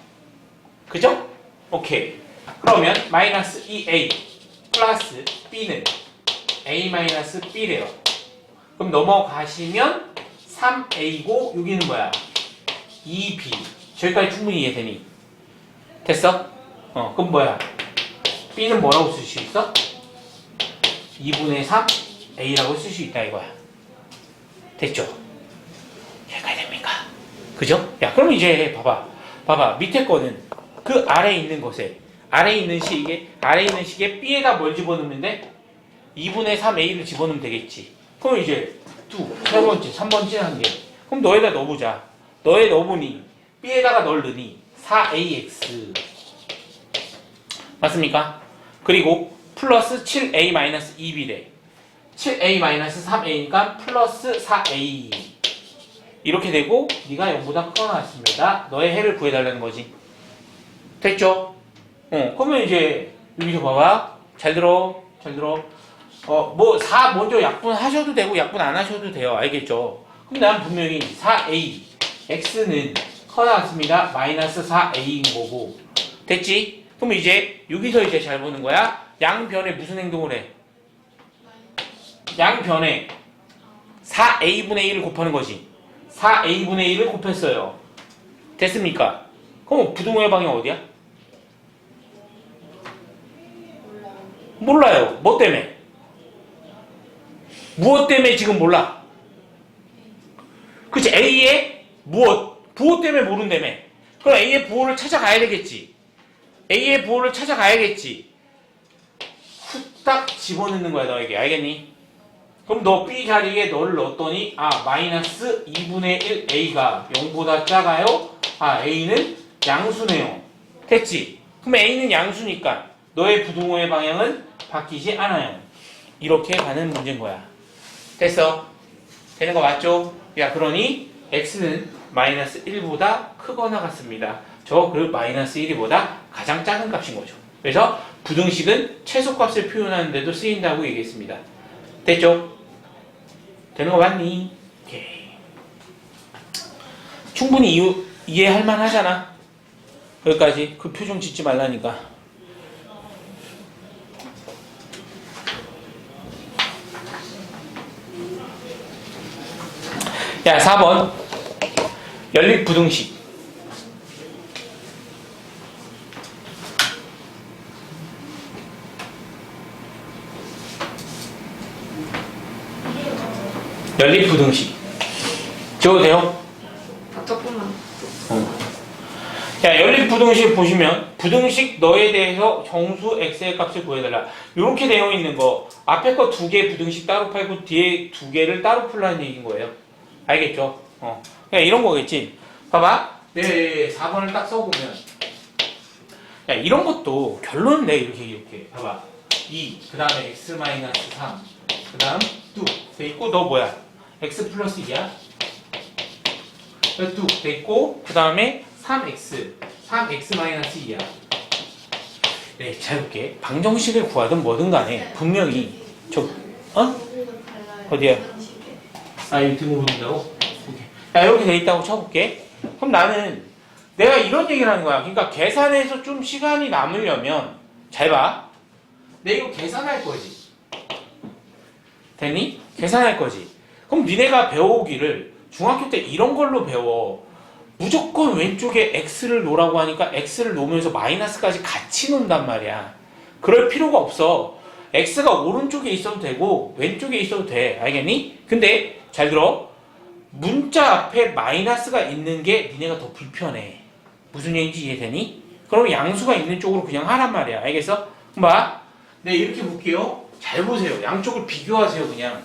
그죠? 오케이. 그러면 마이너스 2a 플러스 b는 a-b래요. 그럼 넘어가시면 3a고 여기는 뭐야? 2b. 저기까지 충분히 이해되니? 됐어? 그럼 뭐야? b는 뭐라고 쓸 수 있어? 2분의 3 a라고 쓸 수 있다 이거야. 됐죠? 여기까지 됩니까? 그죠? 야, 그럼 이제 봐봐. 밑에 거는 그 아래에 있는 것에 아래에 있는 식에 b에다 뭘 집어넣으면 돼? 2분의 3a를 집어넣으면 되겠지. 그럼 이제 세 번째, 3번째 단계. 그럼 너에다 넣어보자. 너에 넣어보니 b에다가 널 넣으니 4ax 맞습니까? 그리고 플러스 7a-2b래. 7a-3a니까 플러스 4a 이렇게 되고 네가 0보다 크거나 같습니다. 너의 해를 구해달라는 거지. 됐죠? 그러면 이제 여기서 봐봐. 잘 들어. 4 먼저 약분하셔도 되고 약분 안 하셔도 돼요. 알겠죠? 그럼 난 분명히 4a x는 커나 같습니다. 마이너스 4a인 거고. 됐지? 그럼 이제 여기서 이제 잘 보는 거야. 양변에 무슨 행동을 해? 양변에 4a분의 1을 곱하는 거지. 4a분의 1을 곱했어요. 됐습니까? 그럼 부등호의 방향 어디야? 몰라요. 뭐 때문에? 무엇 때문에 지금 몰라? 그치? A의 무엇? 부호 때문에 모른다며. 그럼 A의 부호를 찾아가야 되겠지. A의 부호를 찾아가야겠지. 후딱 집어넣는 거야, 너에게. 알겠니? 그럼 너 B 자리에 너를 넣었더니 마이너스 2분의 1 A가 0보다 작아요? A는 양수네요. 됐지? 그럼 A는 양수니까 너의 부등호의 방향은 바뀌지 않아요. 이렇게 가는 문제인 거야. 됐어? 되는 거 맞죠? 야, 그러니 X는 마이너스 1보다 크거나 같습니다. 그 마이너스 1보다 가장 작은 값인 거죠. 그래서 부등식은 최소값을 표현하는 데도 쓰인다고 얘기했습니다. 됐죠? 되는 거 맞니? 오케이. 충분히 이해할 만 하잖아. 여기까지. 그 표정 짓지 말라니까. 야, 4번. 연립부등식. 연립부등식. 적어도 돼요? 조금만. 자, 연립부등식 보시면 부등식 너에 대해서 정수 x의 값을 구해달라. 이렇게 되어 있는 거 앞에 거 2개 부등식 따로 팔고 뒤에 2개를 따로 풀라는 얘기인 거예요. 알겠죠? 그냥 이런 거겠지. 봐봐. 네, 4번을 딱 써보면 야, 이런 것도 결론은 내 이렇게 봐봐. 2, 그 다음에 x-3, 그 다음 뚝 돼 있고 너 뭐야? x 플러스 2야? 뚝 돼 있고 그 다음에 3x 마이너스 2야. 네, 잘 볼게. 방정식을 구하든 뭐든 간에 분명히 어디야? 이거 등호 보인다고? 야, 이렇게 돼 있다고 쳐볼게. 그럼 나는 내가 이런 얘기를 하는 거야. 그러니까 계산해서 좀 시간이 남으려면 잘 봐. 내가 이거 계산할 거지. 됐니? 계산할 거지. 그럼 니네가 배워오기를 중학교 때 이런 걸로 배워. 무조건 왼쪽에 x를 놓으라고 하니까 x를 놓으면서 마이너스까지 같이 놓는단 말이야. 그럴 필요가 없어. x가 오른쪽에 있어도 되고 왼쪽에 있어도 돼. 알겠니? 근데 잘 들어. 문자 앞에 마이너스가 있는 게 니네가 더 불편해. 무슨 얘기인지 이해되니? 그럼 양수가 있는 쪽으로 그냥 하란 말이야. 알겠어? 그럼 봐. 네, 이렇게 볼게요. 잘 보세요. 양쪽을 비교하세요. 그냥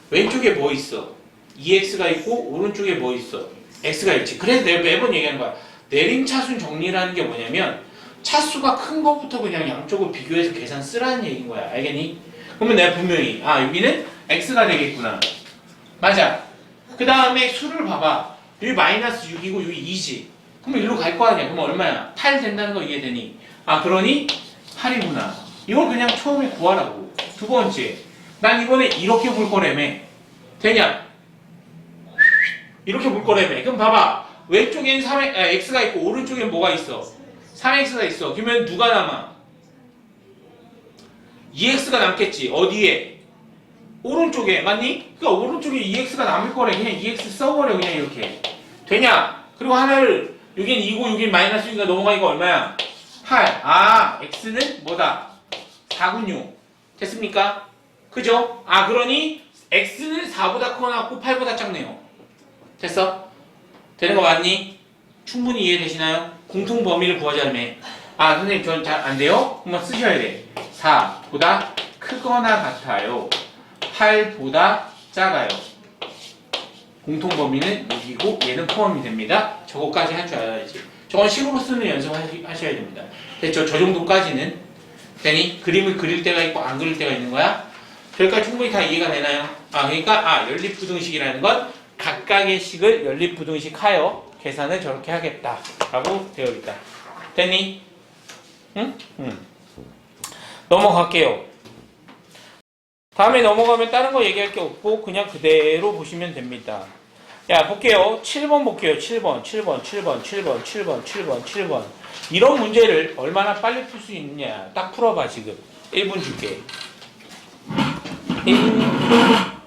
왼쪽에 뭐 있어? 2x가 있고 오른쪽에 뭐 있어? x가 있지. 그래서 내가 매번 얘기하는 거야. 내림차순 정리라는 게 뭐냐면 차수가 큰 것부터 그냥 양쪽을 비교해서 계산 쓰라는 얘기인 거야. 알겠니? 그러면 내가 분명히 여기는 x가 되겠구나. 맞아. 그 다음에 수를 봐봐. 여기 마이너스 6이고 여기 2지. 그럼 일로 갈 거 아니야. 그럼 얼마야? 8 된다는 거 이해되니? 그러니 8이구나. 이걸 그냥 처음에 구하라고. 두 번째, 난 이번에 이렇게 볼 거라며. 되냐? 이렇게 볼 거라며. 그럼 봐봐. 왼쪽엔 x가 있고 오른쪽엔 뭐가 있어? 3x가 있어. 그러면 누가 남아? 2x가 남겠지. 어디에? 오른쪽에. 맞니? 그러니까 오른쪽에 2x가 남을 거래. 그냥 2x 써버려. 그냥 이렇게. 되냐? 그리고 하나를 여긴 2고 여긴 마이너스 2가 넘어가니까 얼마야? 8. x는 뭐다? 4군요. 됐습니까? 그죠? 그러니 x는 4보다 커놨고 8보다 작네요. 됐어? 되는 거 맞니? 충분히 이해되시나요? 공통 범위를 구하자며. 선생님 전 잘 안 돼요? 한번 쓰셔야 돼. 4보다 크거나 같아요. 8보다 작아요. 공통 범위는 6이고 얘는 포함이 됩니다. 저거까지 할 줄 알아야지. 저건 식으로 쓰는 연습 하셔야 됩니다. 됐죠? 저 정도까지는 되니? 그림을 그릴 때가 있고 안 그릴 때가 있는 거야? 여기까지 충분히 다 이해가 되나요? 그러니까 연립부등식이라는 건 각각의 식을 연립부등식하여 계산을 저렇게 하겠다 라고 되어 있다. 됐니? 응? 넘어갈게요. 다음에 넘어가면 다른 거 얘기할 게 없고 그냥 그대로 보시면 됩니다. 야, 볼게요. 7번 볼게요. 7번. 이런 문제를 얼마나 빨리 풀 수 있느냐. 딱 풀어봐, 지금. 1분 줄게. 1분.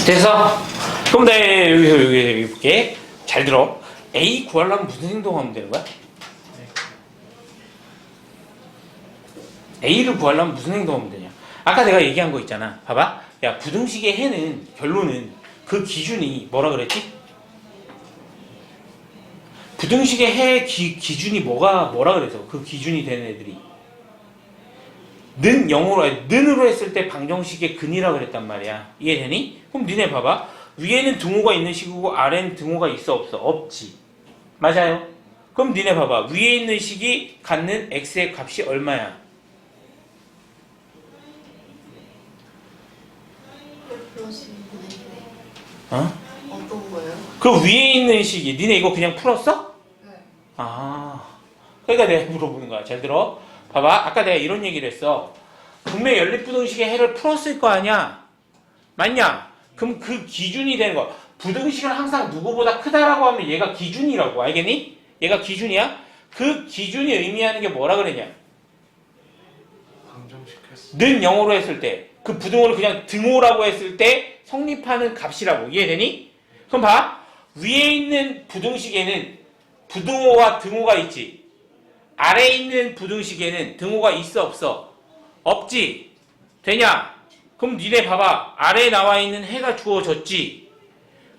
됐어? 그럼 내 여기 볼게. 잘 들어. A 구하려면 무슨 행동하면 되는 거야? A를 구하려면 무슨 행동하면 되냐? 아까 내가 얘기한 거 있잖아. 봐봐. 야, 부등식의 해는 결론은 그 기준이 뭐라 그랬지? 부등식의 해 기준이 뭐라 그래서 그 기준이 되는 애들이 는으로 했을 때 방정식의 근이라 그랬단 말이야. 이해되니? 그럼 니네 봐봐. 위에는 등호가 있는 식이고 아래는 등호가 있어 없어? 없지. 맞아요. 그럼 니네 봐봐. 위에 있는 식이 갖는 x의 값이 얼마야? 플러스 어? 어떤 거예요? 그 위에 있는 식이 니네 이거 그냥 풀었어? 네. 아, 그러니까 내가 물어보는 거야. 잘 들어. 봐봐. 아까 내가 이런 얘기를 했어. 분명히 연립부등식의 해를 풀었을 거 아니야? 맞냐? 그럼 그 기준이 되는 거. 부등식은 항상 누구보다 크다라고 하면 얘가 기준이라고. 알겠니? 얘가 기준이야? 그 기준이 의미하는 게 뭐라 그랬냐? 방정식했어. 는 0으로 했을 때, 그 부등호를 그냥 등호라고 했을 때 성립하는 값이라고. 이해되니? 그럼 봐. 위에 있는 부등식에는 부등호와 등호가 있지. 아래에 있는 부등식에는 등호가 있어 없어? 없지. 되냐? 그럼 니네 봐봐. 아래에 나와 있는 해가 주어졌지.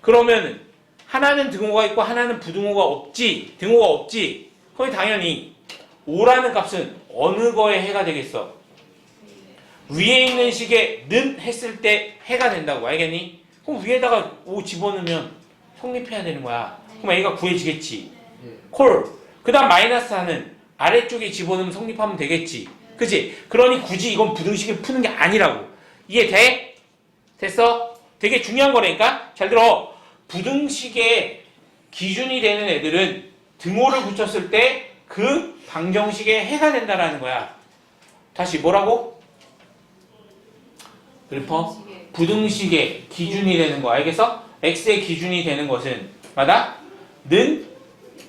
그러면 하나는 등호가 있고 하나는 부등호가 없지. 등호가 없지. 그럼 당연히 5라는 값은 어느 거에 해가 되겠어? 위에 있는 식에 는 했을 때 해가 된다고. 알겠니? 그럼 위에다가 5 집어넣으면 성립해야 되는 거야. 그럼 A가 구해지겠지. 예. 콜. 그 다음 마이너스 하는 아래쪽에 집어넣으면 성립하면 되겠지. 그치? 그러니 굳이 이건 부등식을 푸는 게 아니라고. 이해돼? 됐어? 되게 중요한 거라니까? 잘 들어. 부등식의 기준이 되는 애들은 등호를 붙였을 때 그 방정식의 해가 된다라는 거야. 다시 뭐라고? 읊어? 부등식의 기준이 되는 거 알겠어? x의 기준이 되는 것은 맞아? 는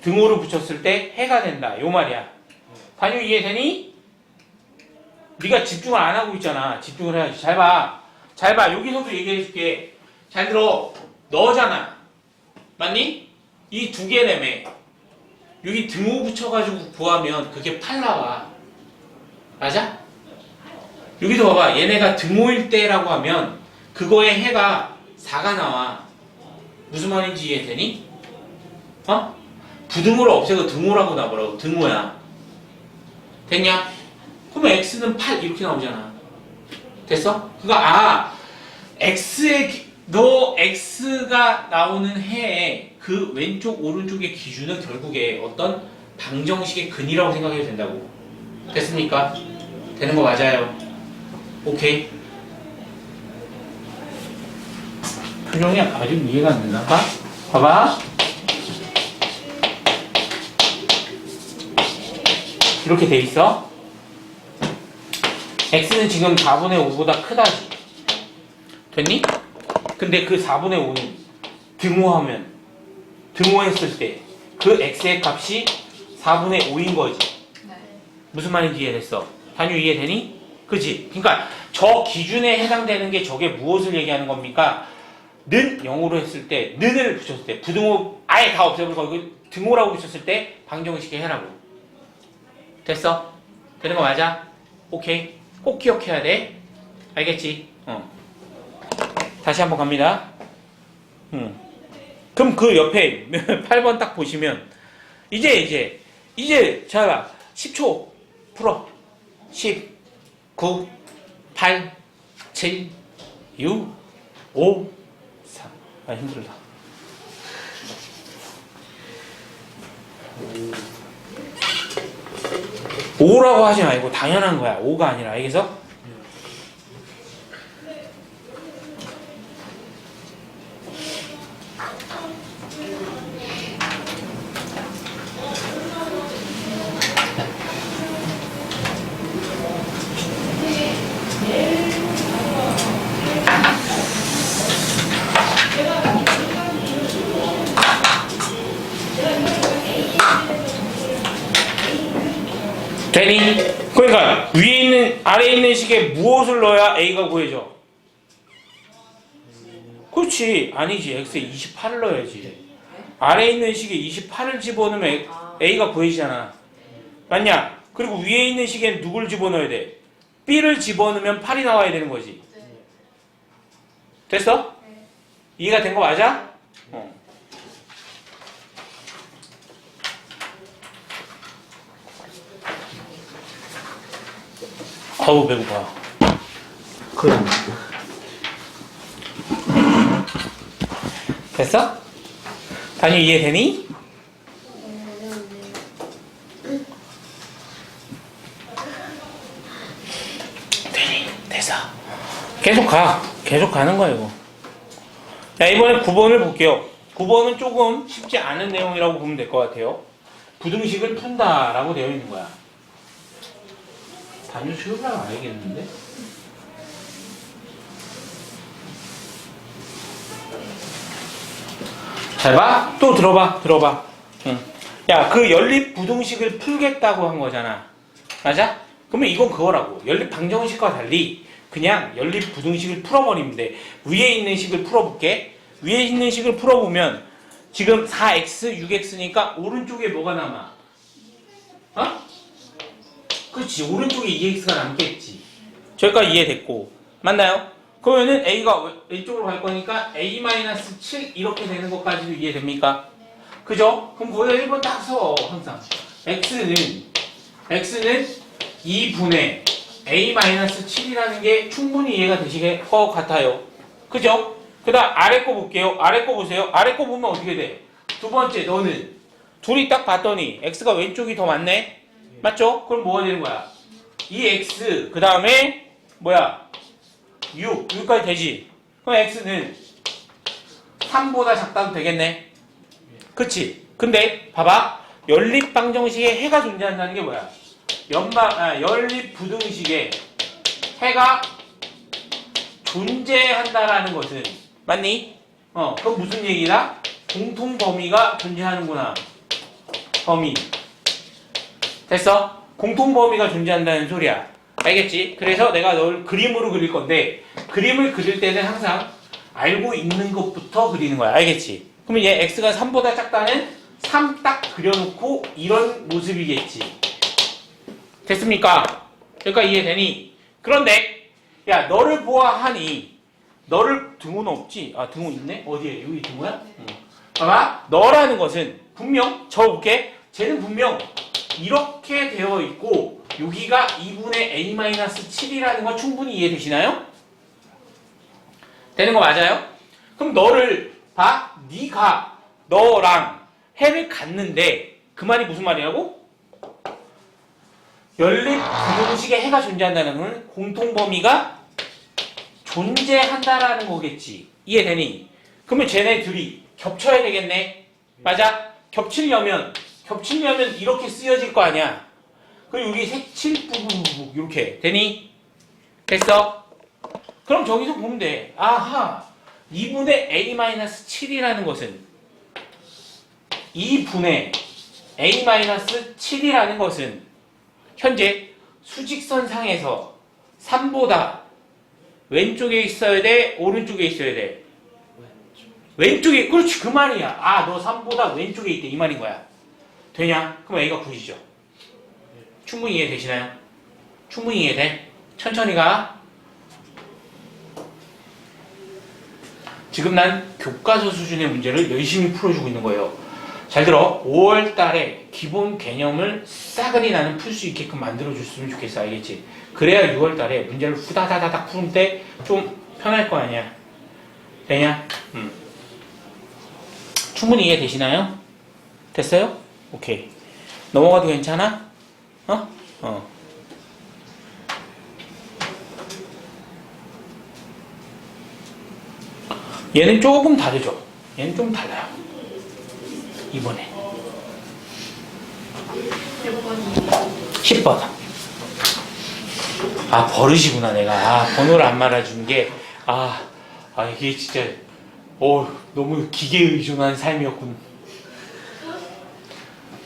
등호를 붙였을 때 해가 된다. 요 말이야. 단유 이해되니? 네가 집중을 안 하고 있잖아. 집중을 해야지. 잘 봐. 잘 봐. 여기서도 얘기해 줄게. 잘 들어. 너잖아. 맞니? 이 두 개내매. 여기 등호 붙여가지고 구하면 그게 8 나와. 맞아? 여기도 봐봐. 얘네가 등호일 때라고 하면 그거의 해가 4가 나와. 무슨 말인지 이해되니? 어? 부등호를 없애고 등호라고 나보라고. 등호야. 됐냐? 그러면 x는 8 이렇게 나오잖아. 됐어? 그러니까 너 x가 나오는 해에 그 왼쪽 오른쪽의 기준은 결국에 어떤 방정식의 근이라고 생각해도 된다고. 됐습니까? 되는 거 맞아요. 오케이. 표정이 아직 이해가 안 되나? 봐봐. 이렇게 돼 있어. x는 지금 4분의 5보다 크다지. 됐니? 근데 그 4분의 5는 등호했을 때 그 x의 값이 4분의 5인 거지. 네. 무슨 말인지 이해됐어? 단유 이해되니? 그치? 그러니까 저 기준에 해당되는 게 저게 무엇을 얘기하는 겁니까? 는 0으로 했을 때, 는을 붙였을 때, 부등호 아예 다 없애버리고 등호라고 붙였을 때 방정식의 해라고. 됐어? 되는 거 맞아? 오케이. 꼭 기억해야 돼. 알겠지? 다시 한번 갑니다. 그럼 그 옆에 8번 딱 보시면 이제 자 봐. 10초 풀어. 10, 9, 8, 7, 6, 5, 4. 아 힘들다. 오라고 하지 말고 당연한 거야. 5가 아니라. 알겠어? 되니? 그러니까 위에 있는 아래에 있는 식에 무엇을 넣어야 A가 구해져? 그렇지. 아니지. x에 28을 넣어야지. 아래에 있는 식에 28을 집어넣으면 a가 구해지잖아. 맞냐? 그리고 위에 있는 식에 누굴 집어넣어야 돼? b를 집어넣으면 8이 나와야 되는 거지. 네. 됐어? 네. 이해가 된 거 맞아? 아우 배고파. 그럼 됐어? 단유 이해되니? 되니? 됐어. 계속 가. 계속 가는 거야 이거. 자, 이번에 9번을 볼게요. 9번은 조금 쉽지 않은 내용이라고 보면 될 것 같아요. 부등식을 푼다라고 되어 있는 거야. 단유 수요일날 알겠는데? 잘 봐. 또 들어봐. 응. 야, 그 연립 부등식을 풀겠다고 한 거잖아. 맞아? 그러면 이건 그거라고. 연립 방정식과 달리 그냥 연립 부등식을 풀어버리면 돼. 위에 있는 식을 풀어볼게. 위에 있는 식을 풀어보면 지금 4x, 6x니까 오른쪽에 뭐가 남아? 어? 그렇지. 오른쪽에 2x가 남겠지. 저기까지 이해됐고. 맞나요? 그러면은 a가 왼쪽으로 갈 거니까 a-7 이렇게 되는 것까지도 이해됩니까? 그죠? 그럼 거기다 1번 딱 써. 항상 x는 2분의 a-7이라는 게 충분히 이해가 되실 것 같아요. 그죠? 그 다음 아래 거 볼게요. 아래 거 보세요. 아래 거 보면 어떻게 돼? 두 번째 너는 둘이 딱 봤더니 x가 왼쪽이 더 많네? 맞죠? 그럼 뭐가 되는 거야? 2x 그 다음에 뭐야? 6까지 되지? 그럼 x는 3보다 작다도 되겠네? 그치? 근데 봐봐. 연립 방정식에 해가 존재한다는 게 뭐야? 연립 부등식에 해가 존재한다라는 것은 맞니? 그건 무슨 얘기다? 공통 범위가 존재하는구나. 범위. 됐어? 공통 범위가 존재한다는 소리야. 알겠지? 그래서 내가 널 그림으로 그릴 건데 그림을 그릴 때는 항상 알고 있는 것부터 그리는 거야. 알겠지? 그러면 얘 x가 3보다 작다는 3 딱 그려놓고 이런 모습이겠지. 됐습니까? 여기까지 이해되니? 그런데 야 너를 보아하니 너를 등호는 없지? 아 등호 있네? 어디에? 여기 등호야? 봐봐. 너라는 것은 분명 적어볼게. 쟤는 분명 이렇게 되어 있고 여기가 2분의 a-7이라는 거 충분히 이해되시나요? 되는 거 맞아요? 그럼 너를 봐. 네가 너랑 해를 갖는데 그 말이 무슨 말이라고? 연립 부등식에 해가 존재한다는 건 공통 범위가 존재한다라는 거겠지. 이해되니? 그러면 쟤네 둘이 겹쳐야 되겠네. 맞아? 겹치려면 이렇게 쓰여질 거 아니야. 그리고 여기 색칠 부부부부 이렇게 되니? 됐어? 그럼 저기서 보면 돼. 아하 2분의 a-7이라는 것은 2분의 a-7이라는 것은 현재 수직선상에서 3보다 왼쪽에 있어야 돼? 오른쪽에 있어야 돼? 왼쪽에. 그렇지 그 말이야. 아 너 3보다 왼쪽에 있대 이 말인 거야. 되냐? 그럼 a가 9이죠. 충분히 이해되시나요? 충분히 이해돼? 천천히 가. 지금 난 교과서 수준의 문제를 열심히 풀어주고 있는 거예요. 잘 들어. 5월 달에 기본 개념을 싸그리 나는 풀 수 있게끔 만들어줬으면 좋겠어. 알겠지? 그래야 6월 달에 문제를 후다다다닥 푸는 때 좀 편할 거 아니야. 되냐? 충분히 이해되시나요? 됐어요? 오케이. 넘어가도 괜찮아? 얘는 조금 다르죠? 얘는 좀 달라요. 이번에 10번. 아 버릇이구나 내가. 아 번호를 안 말아주는 게 이게 진짜 너무 기계에 의존한 삶이었군.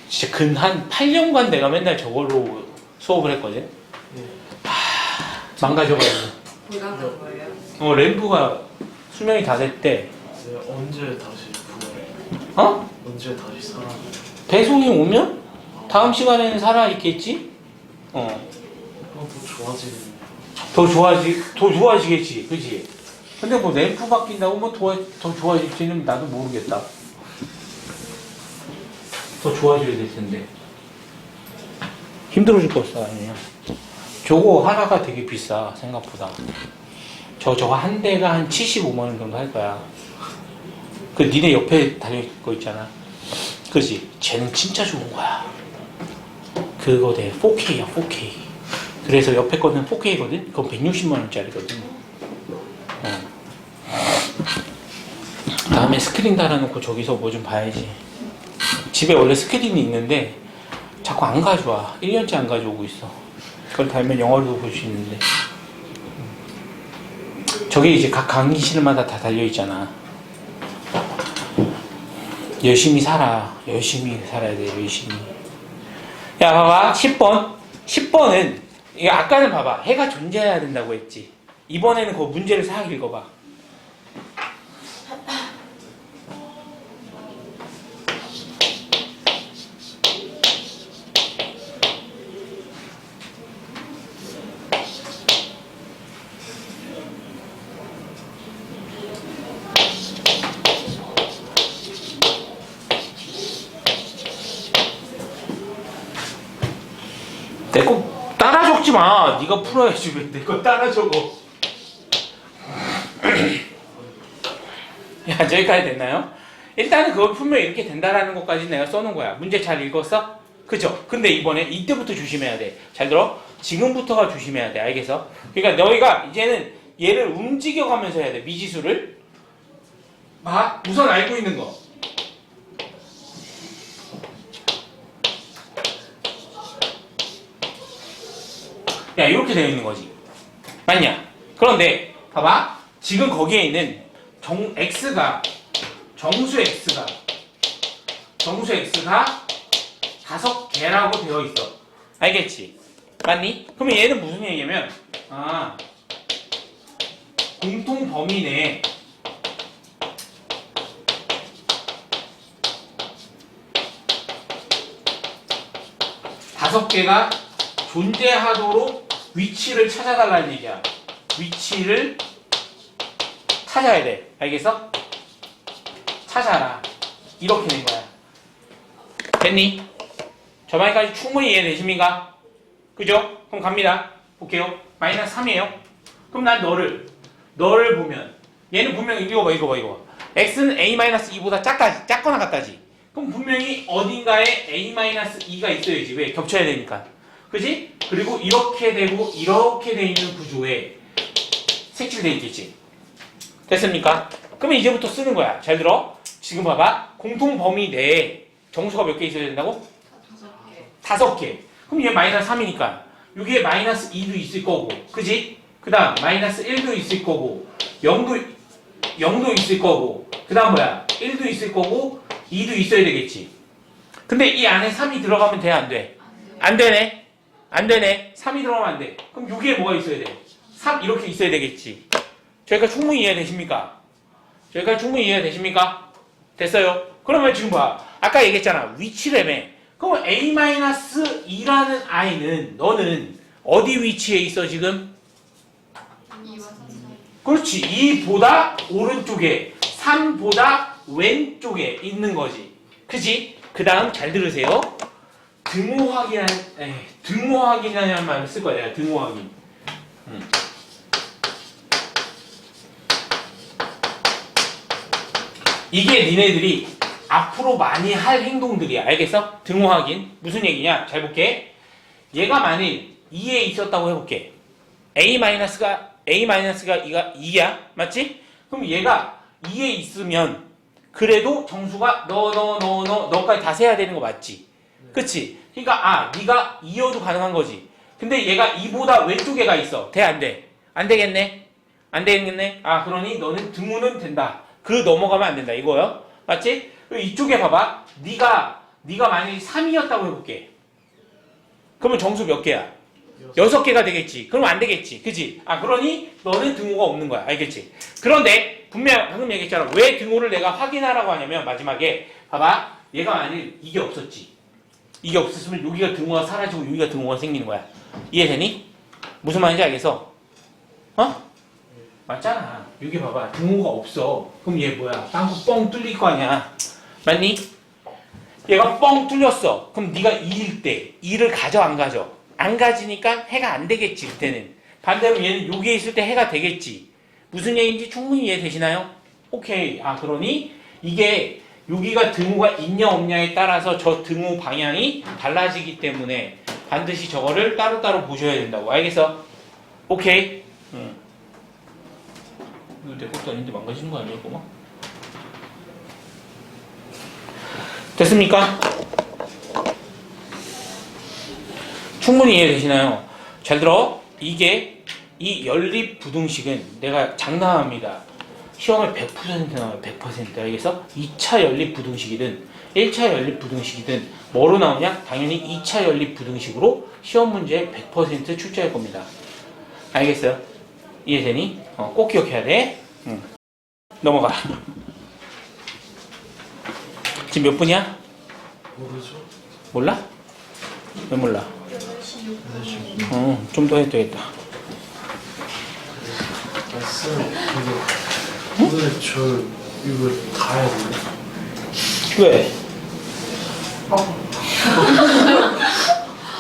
진짜 근 한 8년간 내가 맨날 저걸로 수업을 했거든. 망가져가지고. 불가능한 거예요? 램프가 수명이 다 됐대. 네, 언제 다시 부활해? 어? 언제 다시 살아? 배송이 오면 다음 시간에는 살아 있겠지. 더 좋아지는. 더 좋아지겠지, 그렇지? 근데 뭐 램프 바뀐다고 뭐 더 좋아질지는 나도 모르겠다. 더 좋아져야 될 텐데. 힘들어질 것이다, 아니야. 저거 하나가 되게 비싸, 생각보다. 저거 한 대가 한 75만 원 정도 할 거야. 그 니네 옆에 달려있는 거 있잖아. 그렇지? 쟤는 진짜 좋은 거야. 그거 내 4K야, 4K. 그래서 옆에 거는 4K거든? 그건 160만 원짜리거든. 다음에 스크린 달아놓고 저기서 뭐 좀 봐야지. 집에 원래 스크린이 있는데 자꾸 안 가져와. 1년째 안 가져오고 있어. 그걸 달면 영화로도 볼 수 있는데. 저게 이제 각 강의실마다 다 달려있잖아. 열심히 살아. 열심히 살아야 돼, 열심히. 야, 봐봐. 10번. 10번은, 이거 아까는 봐봐. 해가 존재해야 된다고 했지. 이번에는 그 문제를 싹 읽어봐. 내 거 따라 적지 마. 네가 풀어야지 왜 내 거 따라 적어. 야, 저기까지 됐나요? 일단은 그걸 풀면 이렇게 된다라는 것까지 내가 써놓은 거야. 문제 잘 읽었어? 그죠? 근데 이번에 이때부터 조심해야 돼. 잘 들어? 지금부터가 조심해야 돼. 알겠어? 그러니까 너희가 이제는 얘를 움직여가면서 해야 돼. 미지수를. 봐. 우선 알고 있는 거. 야, 이렇게 되어 있는 거지. 맞냐? 그런데 봐봐. 지금 거기에 있는 x가 정수 x가 5개라고 되어 있어. 알겠지? 맞니? 그러면 얘는 무슨 얘기냐면 공통 범위 내에 다섯 개가 존재하도록 위치를 찾아달라는 얘기야. 위치를 찾아야 돼. 알겠어? 찾아라. 이렇게 된 거야. 됐니? 저만까지 충분히 이해되십니까? 그죠? 그럼 갑니다. 볼게요. 마이너스 3이에요. 그럼 난 너를 보면 얘는 분명히 이거 봐. x는 a-2보다 작거나 같다지. 그럼 분명히 어딘가에 a-2가 있어야지. 왜? 겹쳐야 되니까. 그지? 그리고 이렇게 되고 이렇게 돼 있는 구조에 색칠돼 있겠지. 됐습니까? 그러면 이제부터 쓰는 거야. 잘 들어. 지금 봐봐. 공통 범위 내에 정수가 몇 개 있어야 된다고? 5개. 그럼 얘 마이너스 3이니까 여기에 마이너스 2도 있을 거고, 그지? 그 다음 마이너스 1도 있을 거고, 0도 있을 거고, 그 다음 뭐야? 1도 있을 거고, 2도 있어야 되겠지. 근데 이 안에 3이 들어가면 돼, 안 돼? 안 되네. 안 되네. 3이 들어가면 안 돼. 그럼 여기에 뭐가 있어야 돼? 3 이렇게 있어야 되겠지. 저희가 충분히 이해되십니까? 됐어요? 그러면 지금 봐. 아까 얘기했잖아. 위치래매. 그럼 a-2라는 i는 너는 어디 위치에 있어 지금? 2와 3 사이. 그렇지. 2보다 오른쪽에 3보다 왼쪽에 있는 거지. 그지? 그 다음 잘 들으세요. 등호 확인이라는 말을 쓸 거야. 내가 등호 확인. 이게 니네들이 앞으로 많이 할 행동들이야. 알겠어? 등호 확인. 무슨 얘기냐? 잘 볼게. 얘가 만일 2에 있었다고 해볼게. a-가 2야. 맞지? 그럼 얘가 2에 있으면 그래도 정수가 너까지 다 세야 되는 거 맞지? 그치? 그러니까 네가 2여도 가능한 거지. 근데 얘가 2보다 왼쪽에 가 있어. 돼? 안 돼? 안 되겠네? 그러니 너는 등호는 된다. 그 넘어가면 안 된다. 이거요. 맞지? 그리고 이쪽에 봐봐. 네가 만약에 3이었다고 해볼게. 그러면 정수 몇 개야? 6개가 되겠지. 그럼 안 되겠지. 그지? 아, 그러니 너는 등호가 없는 거야. 알겠지? 그런데 분명 방금 얘기했잖아. 왜 등호를 내가 확인하라고 하냐면 마지막에 봐봐. 얘가 만일 이게 없었지. 이게 없었으면 여기가 등호가 사라지고 여기가 등호가 생기는 거야. 이해되니? 무슨 말인지 알겠어? 어? 맞잖아. 여기 봐봐. 등호가 없어. 그럼 얘 뭐야? 빵꾸 뻥 뚫릴 거 아니야. 맞니? 얘가 뻥 뚫렸어. 그럼 네가 2일 때 2를 가져 안 가져? 안 가지니까 해가 안 되겠지. 그때는. 반대로 얘는 여기에 있을 때 해가 되겠지. 무슨 얘기인지 충분히 이해되시나요? 오케이. 아, 그러니 이게 여기가 등호가 있냐 없냐에 따라서 저 등호 방향이 달라지기 때문에 반드시 저거를 따로따로 보셔야 된다고. 알겠어? 오케이. 이거 내 것도 아닌데 망가지는 거 아니야, 꼬마? 됐습니까? 충분히 이해되시나요? 잘 들어. 이 연립 부등식은 내가 장담합니다. 시험에 100% 나와요. 100%. 알겠어? 2차 연립 부등식이든 1차 연립 부등식이든 뭐로 나오냐? 당연히 2차 연립 부등식으로 시험 문제에 100% 출제할 겁니다. 알겠어요? 이해되니? 꼭 기억해야 돼. 넘어가. 지금 몇 분이야? 모르죠? 몰라? 왜 몰라? 8시 좀 더 해도 되겠다. 쌤, 근데 오늘 저 이거 다 해야 돼요? 왜?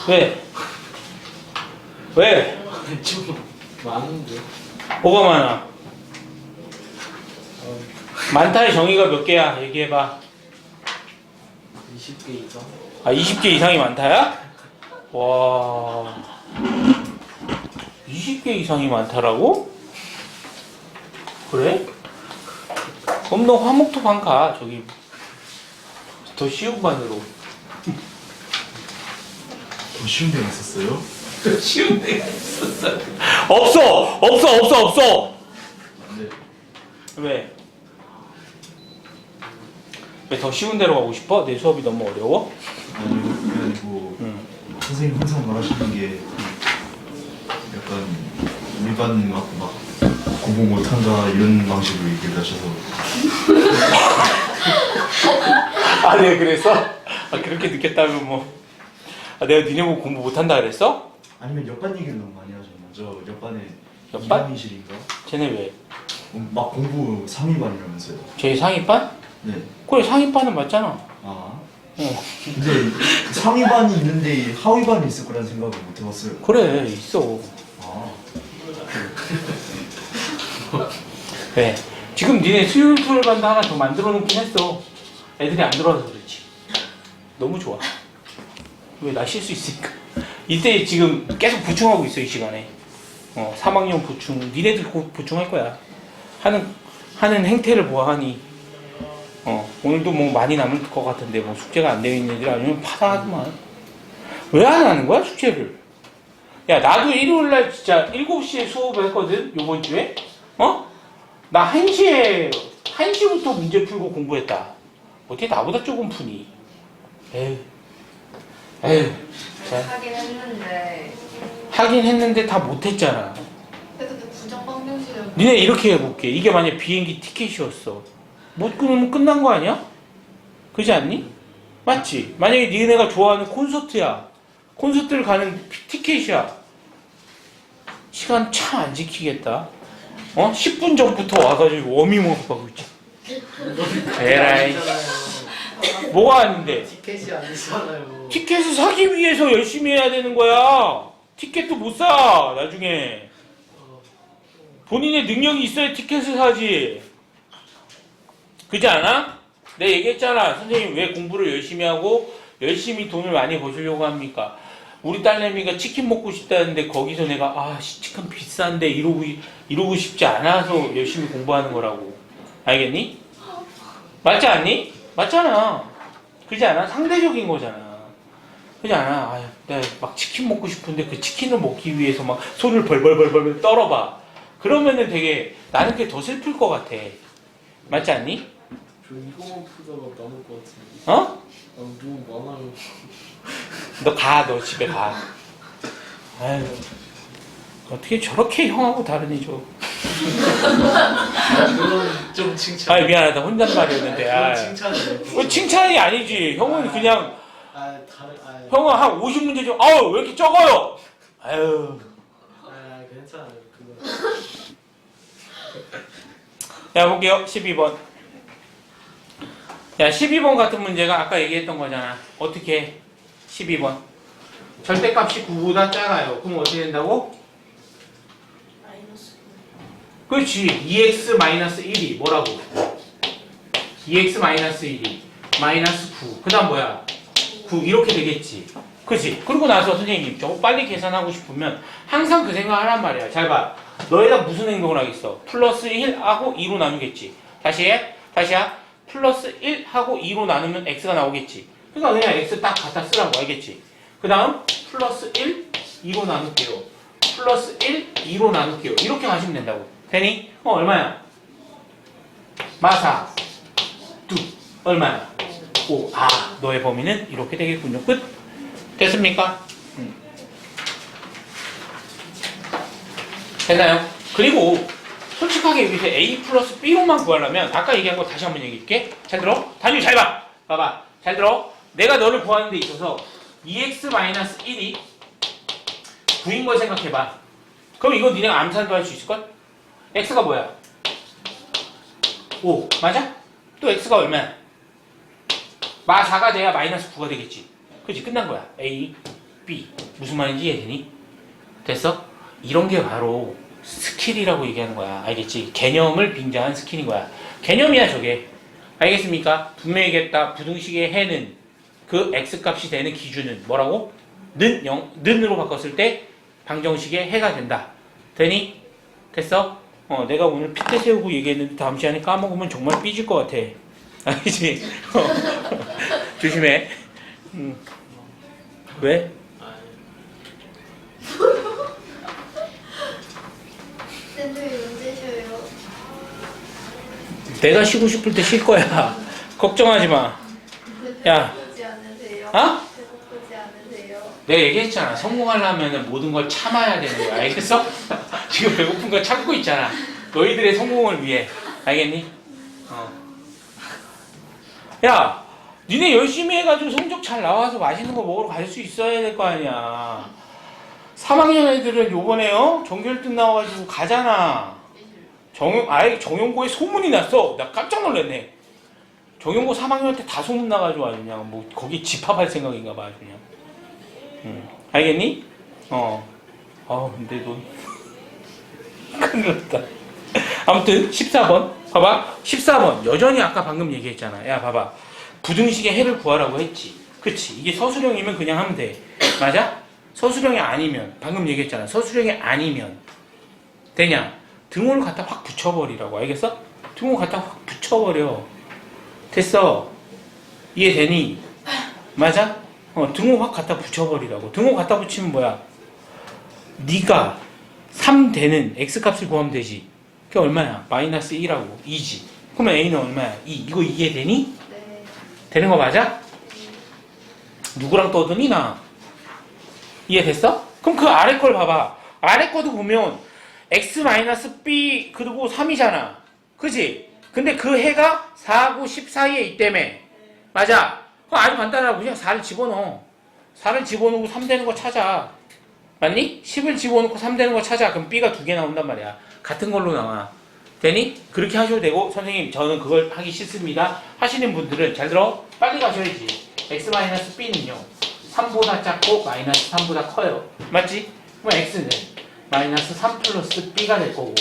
왜? 왜? 좀 많은데? 뭐가 많아? 많다의 정의가 몇 개야? 얘기해봐. 20개 이상? 아, 20개 이상이 많다야? 와. 20개 이상이 많다라고? 그래? 그럼 너 화목토 반 가. 저기 더 쉬운 반으로. 더 쉬운 데가 있었어요? 더 쉬운 데가 있었어. 없어. 네. 왜? 왜 더 쉬운 데로 가고 싶어? 내 수업이 너무 어려워? 아니요, 그게 아니고 선생님 항상 말하시는 게 약간 우리 반 막 공부 못한다 이런 방식으로 얘기를 하셔서 아, 내가 그랬어? 아, 그렇게 느꼈다면 뭐. 아, 내가 니네 보고 공부 못한다 그랬어? 아니면 옆반 얘기를 너무 많이 하잖아. 저 옆반에 옆반? 이반이실인가? 쟤네 왜? 막 공부 3위반이라면서요. 쟤 상위반? 네. 그래, 상위반은 맞잖아. 아. 어. 근데 상위반이 있는데 하위반이 있을 거라는 생각을 못 해봤어요. 그래, 있어. 아. 왜? 지금 니네 수요일 토요일반도 하나 더 만들어 놓긴 했어. 애들이 안 들어와서 그렇지. 너무 좋아. 왜? 나 쉴 수 있으니까. 이때 지금 계속 보충하고 있어, 이 시간에. 3학년 보충. 니네들 곧 보충할 거야. 하는 행태를 보아하니. 오늘도 뭐 많이 남을 것 같은데, 뭐 숙제가 안 되어 있는 애들 아니면 파다하더만. 왜 안 하는 거야, 숙제를? 야, 나도 일요일날 진짜 7시에 수업을 했거든, 요번 주에. 나 1시부터 문제 풀고 공부했다. 어떻게 나보다 조금 푸니? 에휴. 자, 하긴 했는데 다 못했잖아. 근데 그때 부정방정식이라고 니네 이렇게 해볼게. 이게 만약 비행기 티켓이었어. 못 끊으면 끝난 거 아니야? 그렇지 않니? 맞지? 만약에 니네가 좋아하는 콘서트야. 콘서트를 가는 티켓이야. 시간 참 안 지키겠다. 10분 전부터 와가지고 워밍업 하고 있지. 에라이. 뭐가 아닌데? 티켓이 아니잖아요. 티켓을 사기 위해서 열심히 해야 되는 거야. 티켓도 못 사, 나중에. 본인의 능력이 있어야 티켓을 사지. 그지 않아? 내가 얘기했잖아. 선생님 왜 공부를 열심히 하고 열심히 돈을 많이 버시려고 합니까? 우리 딸내미가 치킨 먹고 싶다는데 거기서 내가 치킨 비싼데 이러고 싶지 않아서 열심히 공부하는 거라고. 알겠니? 맞지 않니? 맞잖아. 그지 않아? 상대적인 거잖아. 그지 않아? 내가 막 치킨 먹고 싶은데 그 치킨을 먹기 위해서 막 손을 벌벌벌벌 떨어봐. 그러면은 되게 나는 그게 더 슬플 것 같아. 맞지 않니? 저 이거만 풀다가 남을 것 같은데. 어? 너무 많아요. 너 집에 가. 아유, 어떻게 저렇게 형하고 다르니 저. 그건 좀 칭찬. 아 미안하다 혼잣말이었는데. 그건 아. 칭찬이에요. 칭찬이 아니지. 형은 그냥 다른 형은 한 50문제 중 아우 왜 이렇게 적어요? 아유. 괜찮아요. 그거. 야 볼게요. 12번. 야 12번 같은 문제가 아까 얘기했던 거잖아. 어떻게 해? 12번. 절대값이 9보다 작아요. 그럼 어떻게 된다고? 마이너스 그렇지. 2x-1이 뭐라고? 2x-1이 마이너스 9. 그 다음 뭐야? 9 이렇게 되겠지. 그치? 그러고 나서 선생님 저거 빨리 계산하고 싶으면 항상 그 생각 하란 말이야. 잘 봐. 너희가 무슨 행동을 하겠어? 플러스 1하고 2로 나누겠지. 다시 해. 다시야. 플러스 1하고 2로 나누면 x가 나오겠지. 그러니까 그냥 x 딱 갖다 쓰라고 알겠지? 그 다음 플러스 1, 2로 나눌게요. 플러스 1, 2로 나눌게요. 이렇게 가시면 된다고. 되니? 얼마야? 마사 2 얼마야? 5. 아 너의 범위는 이렇게 되겠군요. 끝? 됐습니까? 됐나요? 그리고 솔직하게 여기서 A 플러스 B로만 구하려면 아까 얘기한 거 다시 한번 얘기할게. 잘 들어? 단위 잘 봐. 봐봐. 잘 들어? 내가 너를 구하는 데 있어서 2x-1이 9인 걸 생각해봐. 그럼 이거 니네가 암산도 할 수 있을걸? x가 뭐야? 5 맞아? 또 x가 얼마야? 마 4가 돼야 마이너스 9가 되겠지. 그치? 끝난 거야. A, B 무슨 말인지 이해되니? 됐어? 이런 게 바로 스킬이라고 얘기하는 거야. 알겠지? 개념을 빙자한 스킬인 거야. 개념이야 저게. 알겠습니까? 분명히 얘기했다. 부등식의 해는 그 x값이 되는 기준은 뭐라고? 는으로 바꿨을 때 방정식의 해가 된다. 되니? 됐어? 내가 오늘 핏대 세우고 얘기했는데 다음 시간에 까먹으면 정말 삐질 것 같아. 알겠지? 조심해. 왜? 쌤들이 언제 쉬어요? 내가 쉬고 싶을 때 쉴 거야. 걱정하지 마. 야. 배고프지 않으세요? 어? 배고프지 않으세요? 내가 얘기했잖아. 성공하려면 모든 걸 참아야 되는 거야. 알겠어? 지금 배고픈 거 참고 있잖아. 너희들의 성공을 위해. 알겠니? 야, 니네 열심히 해가지고 성적 잘 나와서 맛있는 거 먹으러 갈 수 있어야 될 거 아니야. 3학년 애들은 요번에요? 정결등 나와가지고 가잖아. 아예 정용고에 소문이 났어. 나 깜짝 놀랐네. 정용고 3학년 때 다 소문 나가지고 아주 그냥 뭐 거기 집합할 생각인가 봐 그냥. 알겠니? 근데 너 큰일 났다. 아무튼 14번 봐봐. 14번 여전히 아까 방금 얘기했잖아. 야 봐봐. 부등식의 해를 구하라고 했지. 그치? 이게 서술형이면 그냥 하면 돼. 맞아? 서술형이 아니면 방금 얘기했잖아. 서술형이 아니면 되냐? 등호를 갖다 확 붙여버리라고. 알겠어? 등호 갖다 확 붙여버려. 됐어. 이해되니? 맞아? 등호 확 갖다 붙여버리라고. 등호 갖다 붙이면 뭐야? 네가 3 되는 x값을 구하면 되지. 그게 얼마야? 마이너스 2라고. 2지. 그러면 a는 얼마야? 2. 이거 이해되니? 네. 되는 거 맞아? 누구랑 떠드니 나? 이해됐어? 그럼 그 아래 걸 봐봐. 아래 거도 보면 x-b 그리고 3이잖아. 그지? 근데 그 해가 4하고 10 사이에 있다며. 맞아? 그럼 아주 간단하고 그냥 4를 집어넣어. 4를 집어넣고 3 되는 거 찾아. 맞니? 10을 집어넣고 3 되는 거 찾아. 그럼 b가 2개 나온단 말이야. 같은 걸로 나와. 되니? 그렇게 하셔도 되고 선생님 저는 그걸 하기 싫습니다 하시는 분들은 잘 들어. 빨리 가셔야지. x-b는요 3보다 작고 마이너스 3보다 커요. 맞지? 그럼 x는 마이너스 3 플러스 b가 될 거고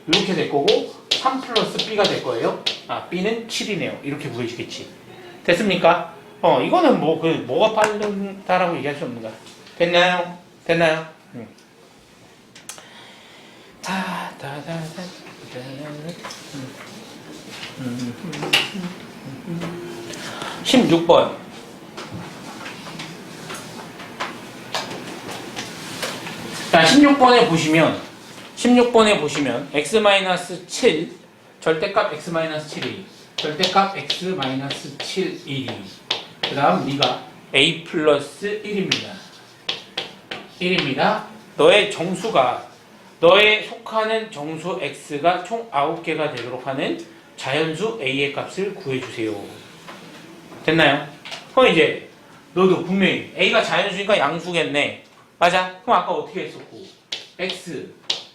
이렇게 될 거고 3 플러스 b가 될 거예요. b는 7이네요. 이렇게 구해주겠지. 됐습니까? 이거는 뭐가 빠르다라고 얘기할 수 없는 거야. 됐나요? 됐나요? 16번. 자, 16번에 보시면 x-7 절대값 x-7이 절대값 x-7이 그 다음 네가 a 플러스 1입니다. 1입니다. 너의 정수가 너의 속하는 정수 x가 총 9개가 되도록 하는 자연수 a의 값을 구해주세요. 됐나요? 그럼 이제 너도 분명히 a가 자연수니까 양수겠네. 맞아? 그럼 아까 어떻게 했었고 x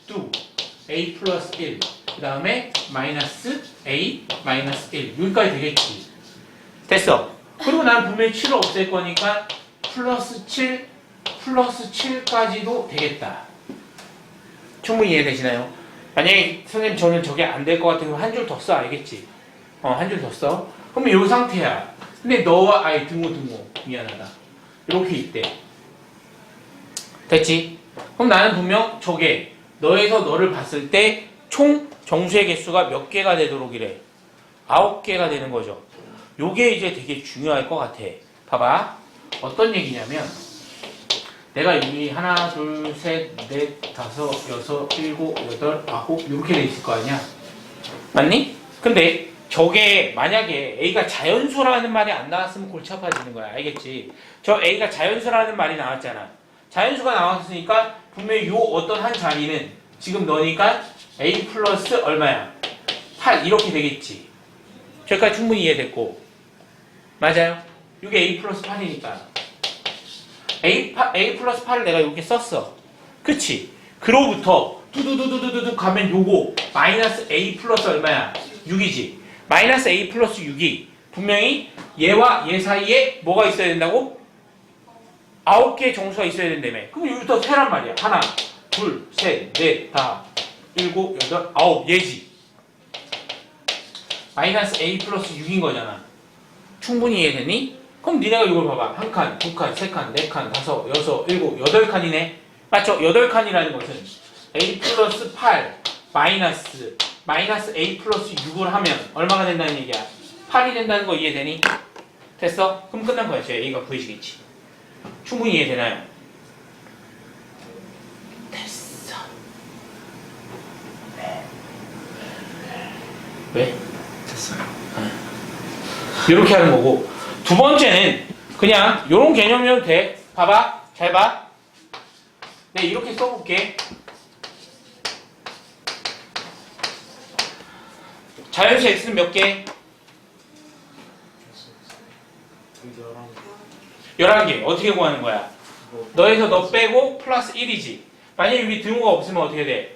뚜 a 플러스 1 그 다음에 마이너스 a 마이너스 1 여기까지 되겠지. 됐어. 그리고 난 분명히 7을 없앨 거니까 플러스 7 플러스 7까지도 되겠다. 충분히 이해되시나요? 만약에 선생님 저는 저게 안 될 것 같으면 한 줄 더 써. 알겠지? 한 줄 더 써. 그러면 이 상태야. 근데 너와 등호 미안하다. 이렇게 있대. 됐지? 그럼 나는 분명 저게 너에서 너를 봤을 때 총 정수의 개수가 몇 개가 되도록 이래? 9개가 되는 거죠. 요게 이제 되게 중요할 것 같아. 봐봐. 어떤 얘기냐면 내가 여기 하나, 둘, 셋, 넷, 다섯, 여섯, 일곱, 여덟, 아홉 이렇게 돼 있을 거 아니야? 맞니? 근데 저게 만약에 A가 자연수라는 말이 안 나왔으면 골치 아파지는 거야. 알겠지? 저 A가 자연수라는 말이 나왔잖아. 자연수가 나왔으니까 분명히 요 어떤 한 자리는 지금 너니까 A 플러스 얼마야? 8 이렇게 되겠지. 저기까지 충분히 이해됐고 맞아요? 이게 A 플러스 8이니까 A 플러스 8을 내가 이렇게 썼어. 그치? 그로부터 두두두두두두 가면 요거 마이너스 A 플러스 얼마야? 6이지. 마이너스 A 플러스 6이 분명히 얘와 얘 사이에 뭐가 있어야 된다고? 9개의 정수가 있어야 된다며. 그럼 여기부터 세란 말이야. 하나, 둘, 셋, 넷, 다, 일곱, 여덟, 아홉 얘지. 마이너스 A 플러스 6인 거잖아. 충분히 이해되니? 그럼 니네가 이걸 봐봐. 한 칸, 두 칸, 세 칸, 네 칸, 다섯, 여섯, 일곱, 여덟 칸이네. 맞죠? 8칸이라는 것은 A 플러스 8 마이너스 A 플러스 6을 하면 얼마가 된다는 얘기야? 8이 된다는 거 이해되니? 됐어? 그럼 끝난 거야. 제 A가 구해지겠지. 충분히 이해되나요? 됐어. 네. 왜? 됐어요. 이렇게 하는 거고 두 번째는 그냥 이런 개념이어도 돼. 봐봐. 잘 봐. 네, 이렇게 써볼게. 자연수 x는 몇 개? 11개. 어떻게 구하는 거야? 너에서 너 빼고 플러스 1이지. 만약에 여기 등호가 없으면 어떻게 돼?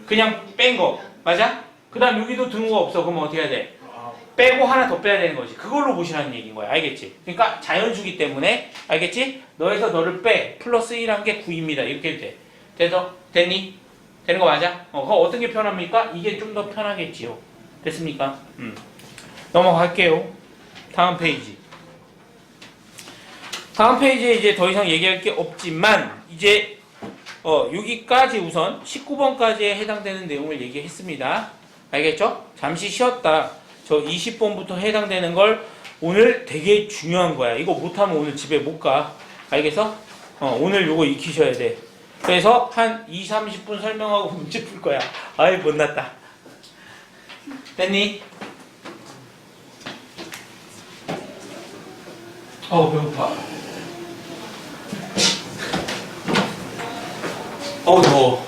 그냥 뺀 거. 맞아? 그 다음 여기도 등호가 없어. 그러면 어떻게 해야 돼? 빼고 하나 더 빼야 되는 거지. 그걸로 보시라는 얘기인 거야. 알겠지? 그러니까 자연수기 때문에 알겠지? 너에서 너를 빼 플러스 1한 게 9입니다. 이렇게 해도 돼. 돼서? 됐니? 되는 거 맞아? 그거 어떤 게 편합니까? 이게 좀 더 편하겠지요. 됐습니까? 넘어갈게요. 다음 페이지. 다음 페이지에 이제 더 이상 얘기할 게 없지만 이제 여기까지 우선 19번까지에 해당되는 내용을 얘기했습니다. 알겠죠? 잠시 쉬었다. 저 20번부터 해당되는 걸 오늘 되게 중요한 거야. 이거 못하면 오늘 집에 못 가. 알겠어? 오늘 요거 익히셔야 돼. 그래서 한 20-30분 설명하고 문제 풀 거야. 아이 못났다. 됐니? 배고파. 더워.